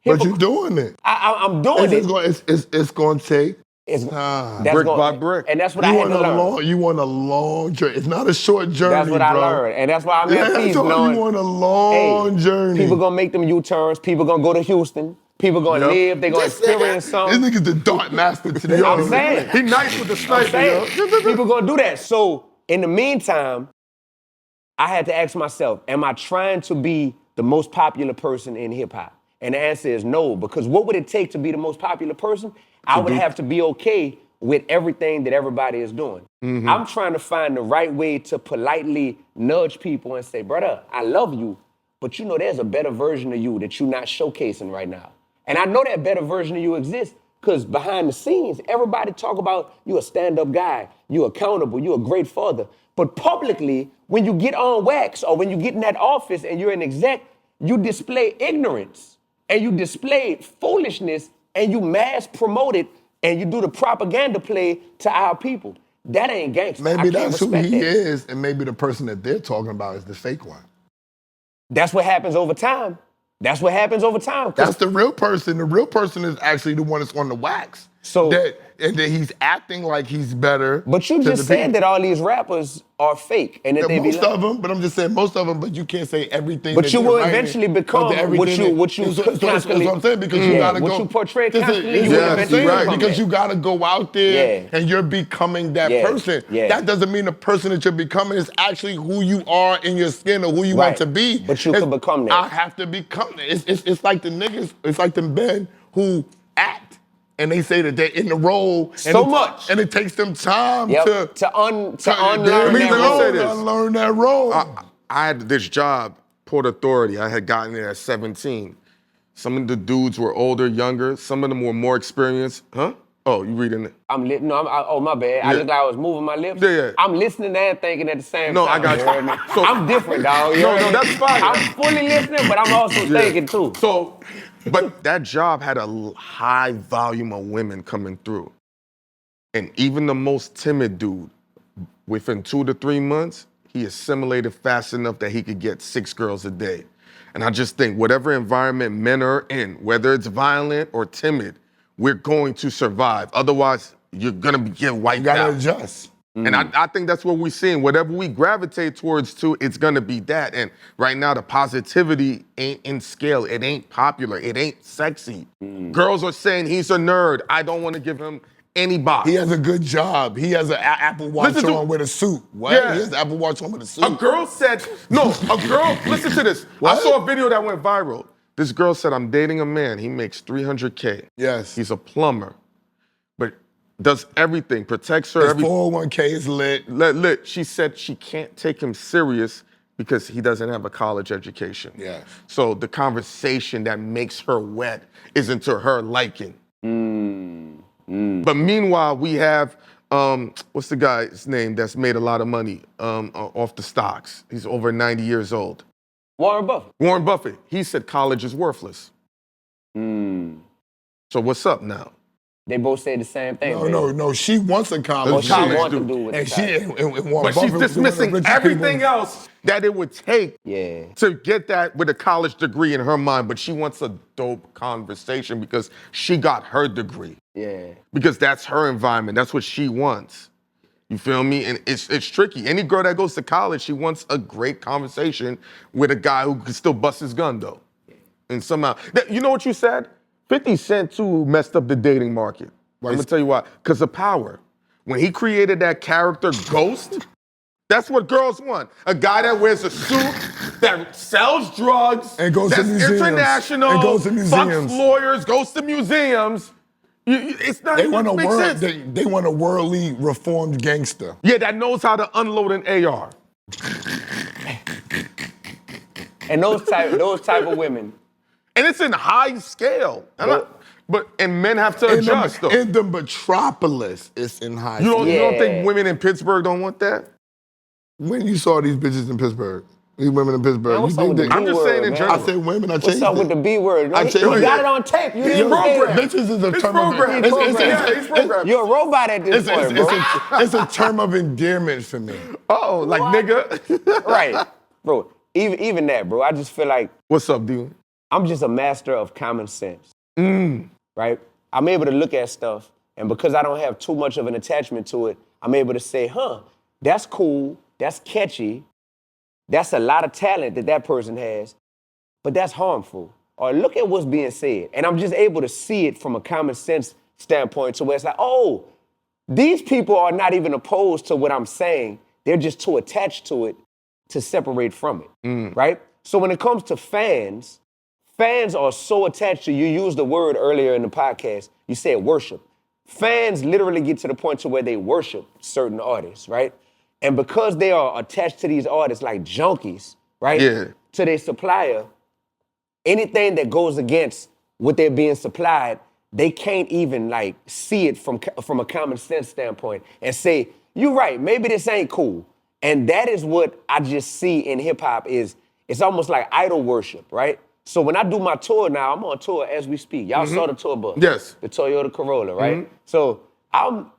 But you're doing it. I'm doing it. It's going to take It's that's Brick gonna- by brick. And that's what I had to learn. You want a long journey. It's not a short journey, That's what bro. I learned, and that's why I'm at peace so knowing. you want a long journey. People gonna make them U-turns. People gonna go to Houston. People gonna live. They gonna experience something. This nigga's the dart master today. I'm saying. He nice with the I'm sniper, yo. saying. People gonna do that. So in the meantime, I had to ask myself, am I trying to be the most popular person in hip hop? And the answer is no, because what would it take to be the most popular person? I would have to be okay with everything that everybody is doing. I'm trying to find the right way to politely nudge people and say, brother, I love you, but you know there's a better version of you that you're not showcasing right now. And I know that better version of you exists because behind the scenes, everybody talk about you a stand-up guy, you accountable, you a great father. But publicly, when you get on wax or when you get in that office and you're an exec, you display ignorance and you display foolishness and you mass promote it and you do the propaganda play to our people. That ain't gangster. Maybe I can't that's who respect he that. is, and maybe the person that they're talking about is the fake one. That's what happens over time. That's what happens over time. 'Cause That's the real person. The real person is actually the one that's on the wax. So- and that he's acting like he's better. But you to just the said people. that all these rappers are fake and that Yeah, they be most lying. of them, but I'm just saying most of them. But you can't say everything. But that you they're will writing, eventually become or everything what you that's what constantly- I'm saying, because you Yeah, gotta what go. you portray This is- constantly, you will I'm eventually saying, become because that. you gotta go out there Yeah. and you're becoming that Yeah, person. yeah. That doesn't mean the person that you're becoming is actually who you are in your skin or who you want Right. to be. But you can become that. I have to become that. It's like the niggas. It's like the men who act. And they say that they're in the role. So and much. And it takes them time Yep. to to unlearn me that let me role. say this. unlearn that role. I had this job, Port Authority. I had gotten there at 17. Some of the dudes were older, younger. Some of them were more experienced. Huh? Oh, you reading it? Oh, my bad. I Yeah. look like I was moving my lips. Yeah, yeah. I'm listening and thinking at the same No, time. I got you you. heard me? So- I'm different, dog. You No, heard no, me? that's fine. I'm fully listening, but I'm also Yeah. thinking too. So, but that job had a high volume of women coming through. And even the most timid dude, within 2 to 3 months, he assimilated fast enough that he could get 6 girls a day. And I just think whatever environment men are in, whether it's violent or timid, we're going to survive. Otherwise, you're gonna get wiped You gotta out. adjust. And I think that's what we're seeing. Whatever we gravitate towards too, it's gonna be that. And right now, the positivity ain't in scale. It ain't popular. It ain't sexy. Girls are saying he's a nerd. I don't want to give him any box. He has a good job. He has an Apple Watch Listen to- on with a suit. What? Yeah. He has an Apple Watch on with a suit. A girl said, no, a girl, listen to this. What? I saw a video that went viral. This girl said, I'm dating a man. He makes $300K. Yes. He's a plumber, but does everything, protects her. His every 401k is lit. Lit. She said she can't take him serious because he doesn't have a college education. Yes. So the conversation that makes her wet isn't to her liking. But meanwhile, we have, what's the guy's name that's made a lot of money off the stocks? He's over 90 years old. Warren Buffett. Warren Buffett, he said college is worthless. So what's up now? They both say the same thing. baby. No. She wants a college. What she college want to dude. do with And the she college. and Warren But she's Buffett was one of the dismissing richest everything people. else that it would take Yeah. to get that with a college degree in her mind, but she wants a dope conversation because she got her degree. Yeah. Because that's her environment. That's what she wants. You feel me? And it's tricky. Any girl that goes to college, she wants a great conversation with a guy who can still bust his gun though. And somehow, you know what you said? 50 Cent too messed up the dating market. I'm gonna tell you why. Because of power. When he created that character Ghost, that's what girls want. A guy that wears a suit, that sells drugs, And goes to that's museums. international, And goes to fucks museums. lawyers, goes to museums. It's not They even want a makes world. sense. They want a worldly reformed gangster. Yeah, that knows how to unload an AR. And those type of women. And it's in high scale. And men have to adjust though. In the metropolis, it's in high. You don't Yeah. think women in Pittsburgh don't want that? When you saw these bitches in Pittsburgh, these women in Pittsburgh, Man, you what's up think with the they? I'm just B-word, saying in man? general. I said women. I changed What's up it. with the B word? I You changed got it. it on tape. You He's didn't say programmed. that. Bitches is a He's term of programmed. it's- He's it's- programmed. He's programmed. You're a robot at this point, bro. it's a term of endearment for me. Oh, like nigga. Right, bro. Even that, bro. I just feel like What's up, dude? I'm just a master of common sense. Right? I'm able to look at stuff And because I don't have too much of an attachment to it, I'm able to say, that's cool, that's catchy, that's a lot of talent that person has, but that's harmful. Or look at what's being said. And I'm just able to see it from a common sense standpoint to where it's like, oh, these people are not even opposed to what I'm saying. They're just too attached to it to separate from it, right? So when it comes to fans are so attached to, you used the word earlier in the podcast, you said worship. Fans literally get to the point to where they worship certain artists, right? And because they are attached to these artists like junkies, right? Yeah. To their supplier, anything that goes against what they're being supplied, they can't even like see it from a common sense standpoint and say, you're right, maybe this ain't cool. And that is what I just see in hip hop is, it's almost like idol worship, right? So when I do my tour now, I'm on tour as we speak. Y'all saw the tour bus. Yes. The Toyota Corolla, right? So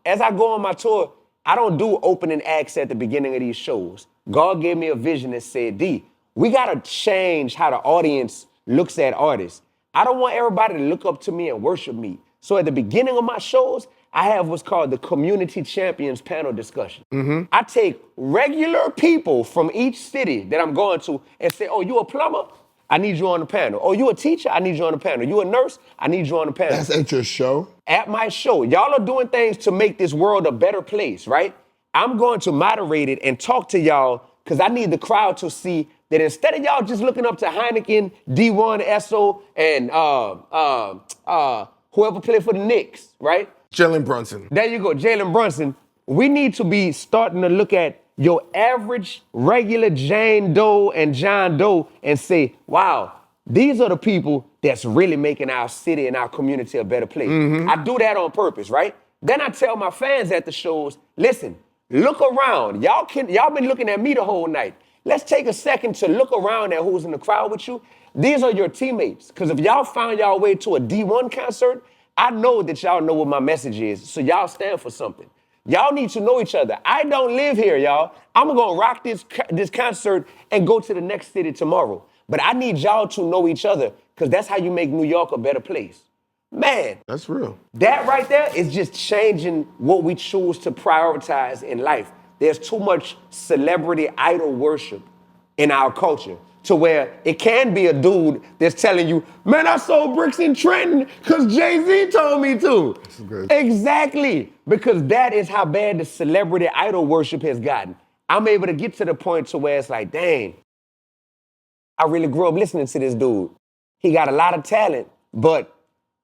as I go on my tour, I don't do opening acts at the beginning of these shows. God gave me a vision and said, D, we gotta change how the audience looks at artists. I don't want everybody to look up to me and worship me. So at the beginning of my shows, I have what's called the Community Champions panel discussion. I take regular people from each city that I'm going to and say, oh, you a plumber? I need you on the panel. Oh, you a teacher? I need you on the panel. You a nurse? I need you on the panel. That's at your show? At my show. Y'all are doing things to make this world a better place, right? I'm going to moderate it and talk to y'all because I need the crowd to see that instead of y'all just looking up to Hynaken, Dee-1, Esso, and whoever played for the Knicks, right? Jalen Brunson. There you go, Jalen Brunson. We need to be starting to look at your average, regular Jane Doe and John Doe and say, wow, these are the people that's really making our city and our community a better place. I do that on purpose, right? Then I tell my fans at the shows, listen, look around. Y'all been looking at me the whole night. Let's take a second to look around at who's in the crowd with you. These are your teammates. Because if y'all found y'all way to a Dee-1 concert, I know that y'all know what my message is. So y'all stand for something. Y'all need to know each other. I don't live here, y'all. I'm gonna rock this concert and go to the next city tomorrow. But I need y'all to know each other because that's how you make New York a better place. Man. That's real. That right there is just changing what we choose to prioritize in life. There's too much celebrity idol worship in our culture to where it can be a dude that's telling you, man, I sold bricks in Trenton because Jay-Z told me to. That's good. Exactly, because that is how bad the celebrity idol worship has gotten. I'm able to get to the point to where it's like, dang, I really grew up listening to this dude. He got a lot of talent, but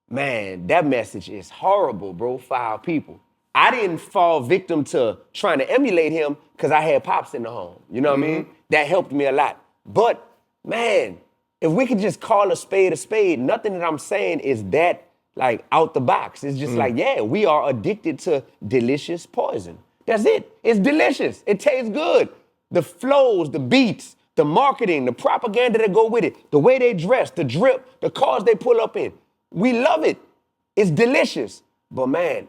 man, that message is horrible, bro, for our people. I didn't fall victim to trying to emulate him because I had pops in the home. You know what I mean? That helped me a lot. But, man, if we could just call a spade, nothing that I'm saying is that, like, out the box. It's just like, yeah, we are addicted to delicious poison. That's it. It's delicious. It tastes good. The flows, the beats, the marketing, the propaganda that go with it, the way they dress, the drip, the cars they pull up in. We love it. It's delicious. But, man,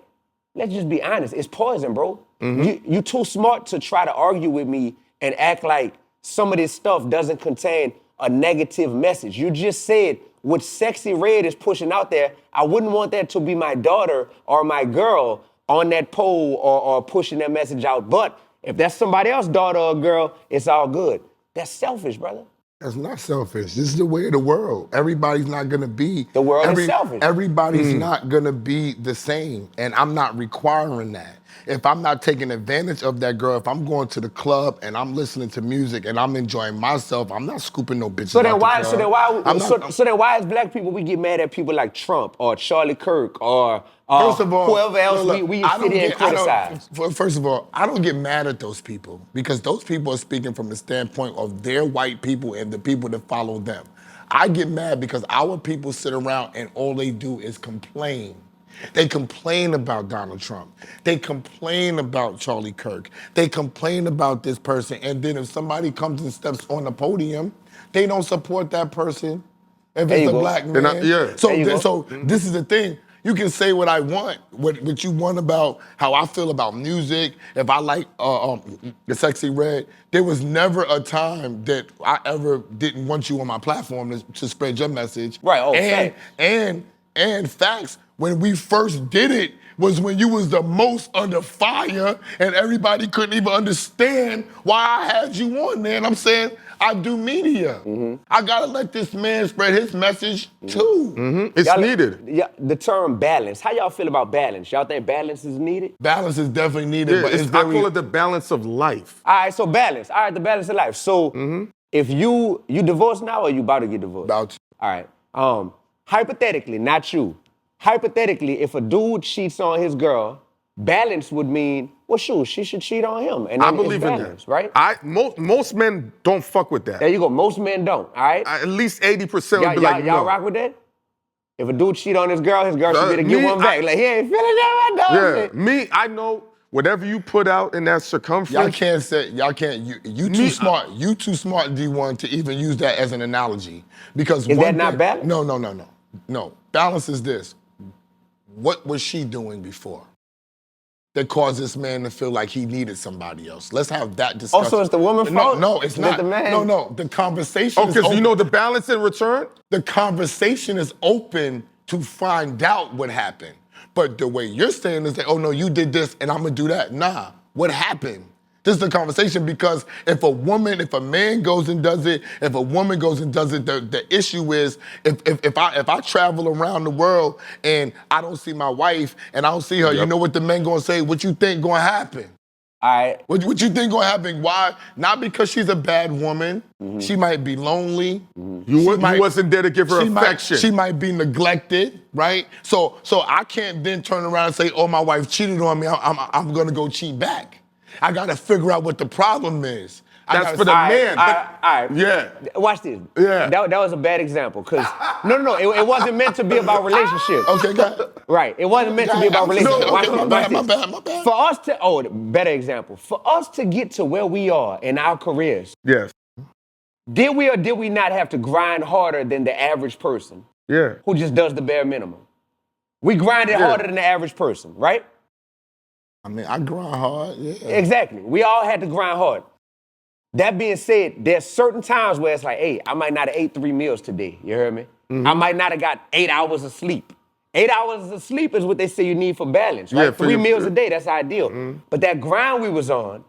let's just be honest. It's poison, bro. You too smart to try to argue with me and act like some of this stuff doesn't contain a negative message. You just said what Sexyy Red is pushing out there, I wouldn't want that to be my daughter or my girl on that pole or pushing that message out. But if that's somebody else's daughter or girl, it's all good. That's selfish, brother. That's not selfish. This is the way of the world. Everybody's not gonna be. The world is selfish. Everybody's not gonna be the same, and I'm not requiring that. If I'm not taking advantage of that girl, if I'm going to the club and I'm listening to music and I'm enjoying myself, I'm not scooping no bitches. So then why as black people we get mad at people like Trump or Charlie Kirk or First of all, whoever else we sit here and criticize? First of all, I don't get mad at those people because those people are speaking from the standpoint of their white people and the people that follow them. I get mad because our people sit around and all they do is complain. They complain about Donald Trump. They complain about Charlie Kirk. They complain about this person. And then if somebody comes and steps on the podium, they don't support that person if it's a black man. So this is the thing. You can say what I want, what you want about how I feel about music. If I like the Sexyy Red, there was never a time that I ever didn't want you on my platform to spread your message. Right. Oh, and facts. When we first did it, was when you was the most under fire and everybody couldn't even understand why I had you on there. And I'm saying, I do media. I gotta let this man spread his message too. It's needed. Yeah, the term balance. How y'all feel about balance? Y'all think balance is needed? Balance is definitely needed, Yeah, but it's I very... call it the balance of life. All right, so balance. All right, the balance of life. So if you divorced now or you about to get divorced? About to. All right. Hypothetically, not you. Hypothetically, if a dude cheats on his girl, balance would mean, well, shoot, she should cheat on him. And I then believe it's in balance, that. right? Most men don't fuck with that. There you go. Most men don't, all right? At least 80% would be Y'all like, no. rock with that? If a dude cheat on his girl should be able to get Me, one back. Like, he ain't feeling that, my dog. Yeah, me, I know whatever you put out in that circumference. Y'all can't, you too smart. You too smart, D1, to even use that as an analogy. Because Is one that not thing- balance? No. Balance is this. What was she doing before that caused this man to feel like he needed somebody else? Let's have that discussion. Also, it's the woman's fault? No, it's Is not. it the man? No. The conversation Oh, is because open. you know the balance in return? The conversation is open to find out what happened. But the way you're saying is that, oh no, you did this and I'm gonna do that. Nah, what happened? This is the conversation because if a man goes and does it, if a woman goes and does it, the issue is if I travel around the world and I don't see my wife and I don't see her, you know what the men gonna say? What you think gonna happen? All right. What you think gonna happen? Why? Not because she's a bad woman. She might be lonely. You wasn't there to give her affection. She might be neglected, right? So I can't then turn around and say, oh, my wife cheated on me. I'm gonna go cheat back. I gotta figure out what the problem is. That's for the man. All right. Yeah. Watch this. Yeah. That was a bad example, because no, it wasn't meant to be about relationships. Okay, go ahead. Right. It wasn't meant to be about relationships. Watch this, watch my this. bad. For us to, better example. For us to get to where we are in our careers, Yes. did we or did we not have to grind harder than the average person Yeah. who just does the bare minimum? We grinded harder than the average person, right? I mean, I grind hard, yeah. Exactly. We all had to grind hard. That being said, there's certain times where it's like, hey, I might not have ate 3 meals today. You heard me? I might not have got 8 hours of sleep. 8 hours of sleep is what they say you need for balance, right? Yeah, 3 meals a day, that's ideal. But that grind we was on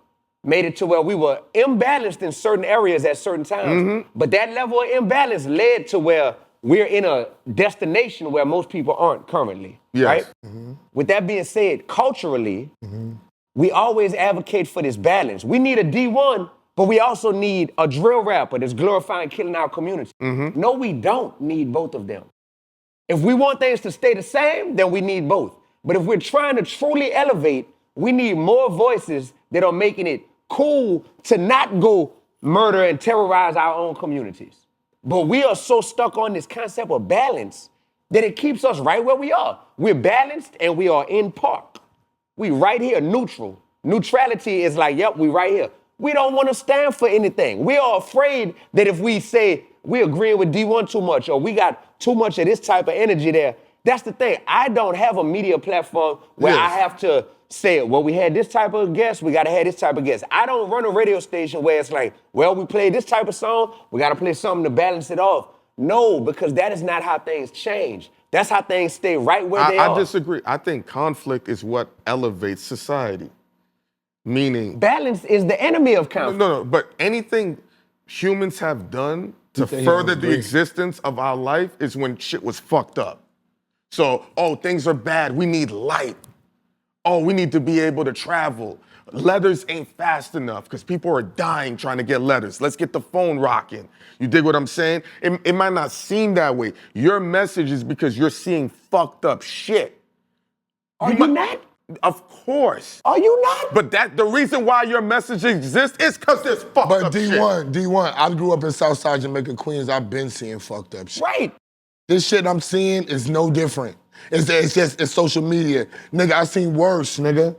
made it to where we were imbalanced in certain areas at certain times. But that level of imbalance led to where we're in a destination where most people aren't currently, Yes. right? With that being said, culturally, we always advocate for this balance. We need a D1, but we also need a drill rapper that's glorifying killing our community. No, we don't need both of them. If we want things to stay the same, then we need both. But if we're trying to truly elevate, we need more voices that are making it cool to not go murder and terrorize our own communities. But we are so stuck on this concept of balance that it keeps us right where we are. We're balanced and we are in park. We right here, neutral. Neutrality is like, yep, we right here. We don't want to stand for anything. We are afraid that if we say we agree with D1 too much or we got too much of this type of energy there, that's the thing. I don't have a media platform where I have to say, well, we had this type of guest, we got to have this type of guest. I don't run a radio station where it's like, well, we play this type of song, we got to play something to balance it off. No, because that is not how things change. That's how things stay right where they are. I disagree. I think conflict is what elevates society. Meaning... Balance is the enemy of conflict. No, but anything humans have done to further the existence of our life is when shit was fucked up. So, oh, things are bad, we need light. Oh, we need to be able to travel. Letters ain't fast enough because people are dying trying to get letters. Let's get the phone rocking. You dig what I'm saying? It might not seem that way. Your message is because you're seeing fucked up shit. Are you not? Of course. Are you not? But the reason why your message exists is because there's fucked up shit. But D1, I grew up in Southside Jamaica, Queens. I've been seeing fucked up shit. Right. This shit I'm seeing is no different. It's social media. Nigga, I seen worse, nigga.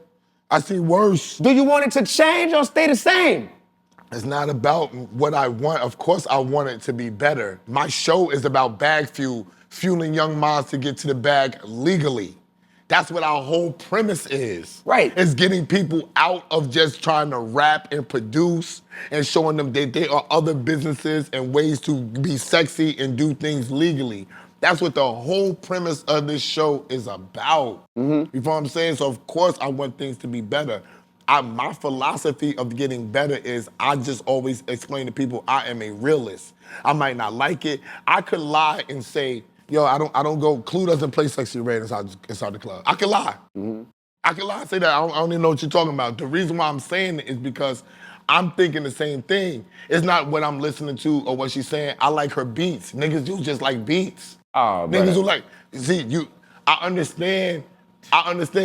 I seen worse. Do you want it to change or stay the same? It's not about what I want. Of course I want it to be better. My show is about BagFuel, fueling young minds to get to the bag legally. That's what our whole premise is. Right. It's getting people out of just trying to rap and produce and showing them that there are other businesses and ways to be sexy and do things legally. That's what the whole premise of this show is about. You know what I'm saying? So of course I want things to be better. My philosophy of getting better is I just always explain to people I am a realist. I might not like it. I could lie and say, yo, I don't go, Clue doesn't play Sexyy Red inside the club. I can lie. I can lie and say that. I don't even know what you're talking about. The reason why I'm saying it is because I'm thinking the same thing. It's not what I'm listening to or what she's saying. I like her beats. Niggas do just like beats. Oh, Niggas who like, I understand.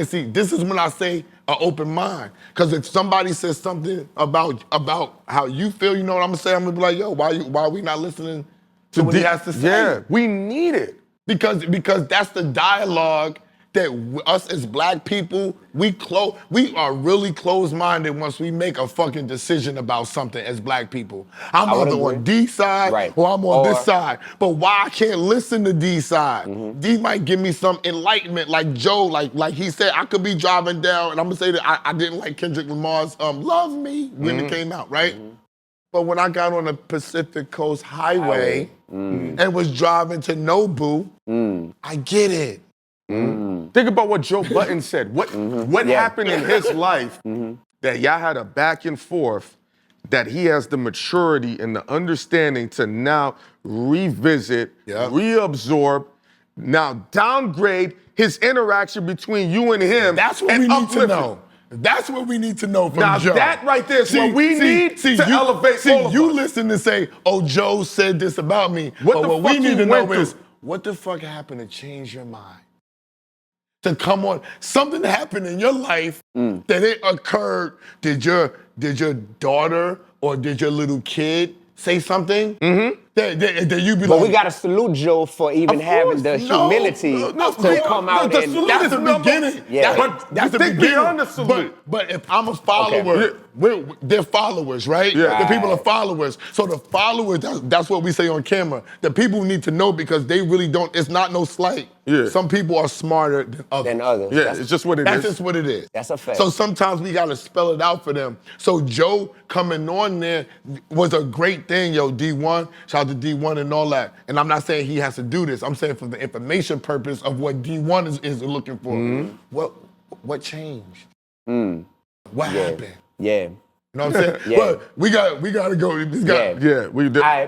See, this is when I say an open mind. Because if somebody says something about how you feel, you know what I'm gonna say? I'm gonna be like, yo, why are we not listening to what he has to say? Yeah, we need it. Because that's the dialogue that us as black people, we are really closed-minded once we make a fucking decision about something as black people. I'm either on D side or I'm on this side. But why I can't listen to D side? D might give me some enlightenment, like Joe, like he said, I could be driving down, and I'm gonna say that I didn't like Kendrick Lamar's Love Me when it came out, right? But when I got on the Pacific Coast Highway and was driving to Nobu, I get it. Think about what Joe Budden said. What happened in his life that y'all had a back and forth that he has the maturity and the understanding to now revisit, reabsorb, now downgrade his interaction between you and him. That's what we need to know. That's what we need to know from now, Joe. Now that right there is what we need to elevate all of you us. listen and say, oh, Joe said this about me. What we need to know is, what the fuck happened to change your mind? To come on, something happened in your life that it occurred. Did your daughter or did your little kid say something? That you be but like, we gotta salute Joe for even having the humility to come out and that's the beginning. Yeah. That's the beginning. But if I'm a follower, they're followers, right? Yeah. The people are followers. So the followers, that's what we say on camera. The people need to know because they really don't, it's not no slight. Yeah. Some people are smarter than others. Yeah, it's just what it is. That's just what it is. That's a fact. So sometimes we gotta spell it out for them. So Joe coming on there was a great thing, yo, D-1. Shout out to D-1 and all that. And I'm not saying he has to do this. I'm saying for the information purpose of what D-1 is looking for. What changed? What happened? Yeah. You know what I'm saying? But we gotta go. This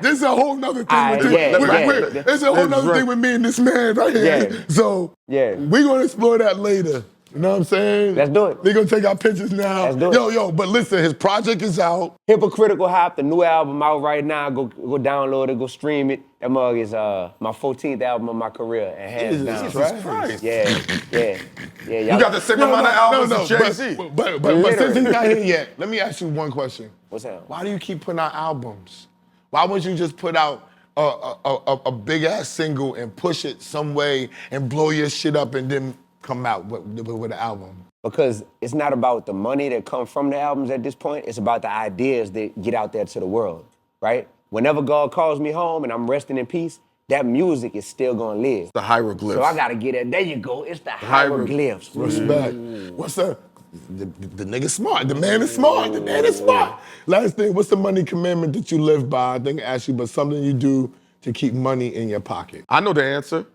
is a whole nother thing. It's a whole nother thing with me and this man right here. So we're gonna explore that later. You know what I'm saying? Let's do it. We're gonna take our pictures now. Let's do it. Yo, but listen, his project is out. Hypocritical-Hop, the new album out right now. Go download it, go stream it. That mug is my 14th album of my career, and hands down. Jesus Christ. Yeah. You got the same amount of albums as Jay-Z. But since he's not here yet, let me ask you one question. What's that? Why do you keep putting out albums? Why wouldn't you just put out a big ass single and push it some way and blow your shit up and then come out with an album? Because it's not about the money that comes from the albums at this point. It's about the ideas that get out there to the world, right? Whenever God calls me home and I'm resting in peace, that music is still gonna live. The hieroglyphs. So I gotta get it. There you go. It's the hieroglyphs. Respect. What's up? The nigga smart. The man is smart. The man is smart. Last thing, what's the money commandment that you live by? I think I asked you, but something you do to keep money in your pocket. I know the answer.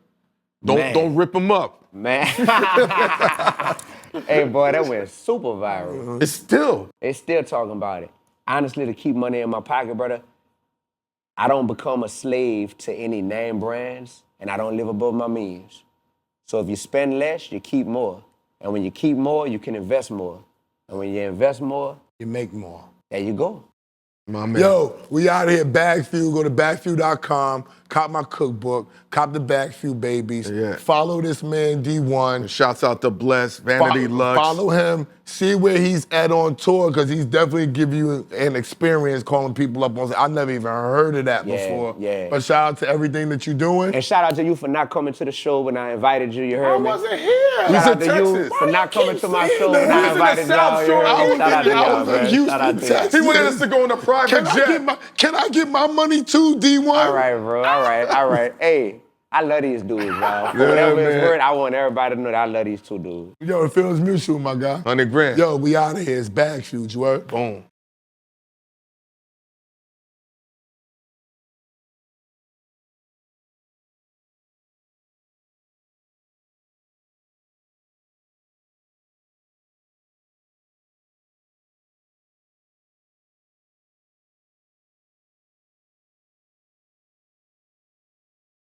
Don't rip them up. Man. Hey, boy, that went super viral. It's still. They still talking about it. Honestly, to keep money in my pocket, brother, I don't become a slave to any name brands, and I don't live above my means. So if you spend less, you keep more. And when you keep more, you can invest more. And when you invest more, you make more. There you go. My man. Yo, we out here, BagFuel. Go to bagfuel.com, cop my cookbook, cop the BagFuel babies. Yeah. Follow this man, D-1. Shouts out to Bless, Vanity Lux. Follow him. See where he's at on tour, because he's definitely give you an experience calling people up on. I never even heard of that before. Yeah. But shout out to everything that you're doing. And shout out to you for not coming to the show when I invited you. You heard me. I wasn't here. Shout out to you for not coming to my show when I invited y'all. You heard me? Shout out to y'all, man. Shout out to y'all. He wanted us to go on a private jet. Can I get my money too, D-1? All right, bro. All right. Hey, I love these dudes, y'all. For whatever it's worth, I want everybody to know that I love these two dudes. Yo, it feels mutual, my guy. 100 grand. Yo, we out of here. It's BagFuel, you heard? Boom.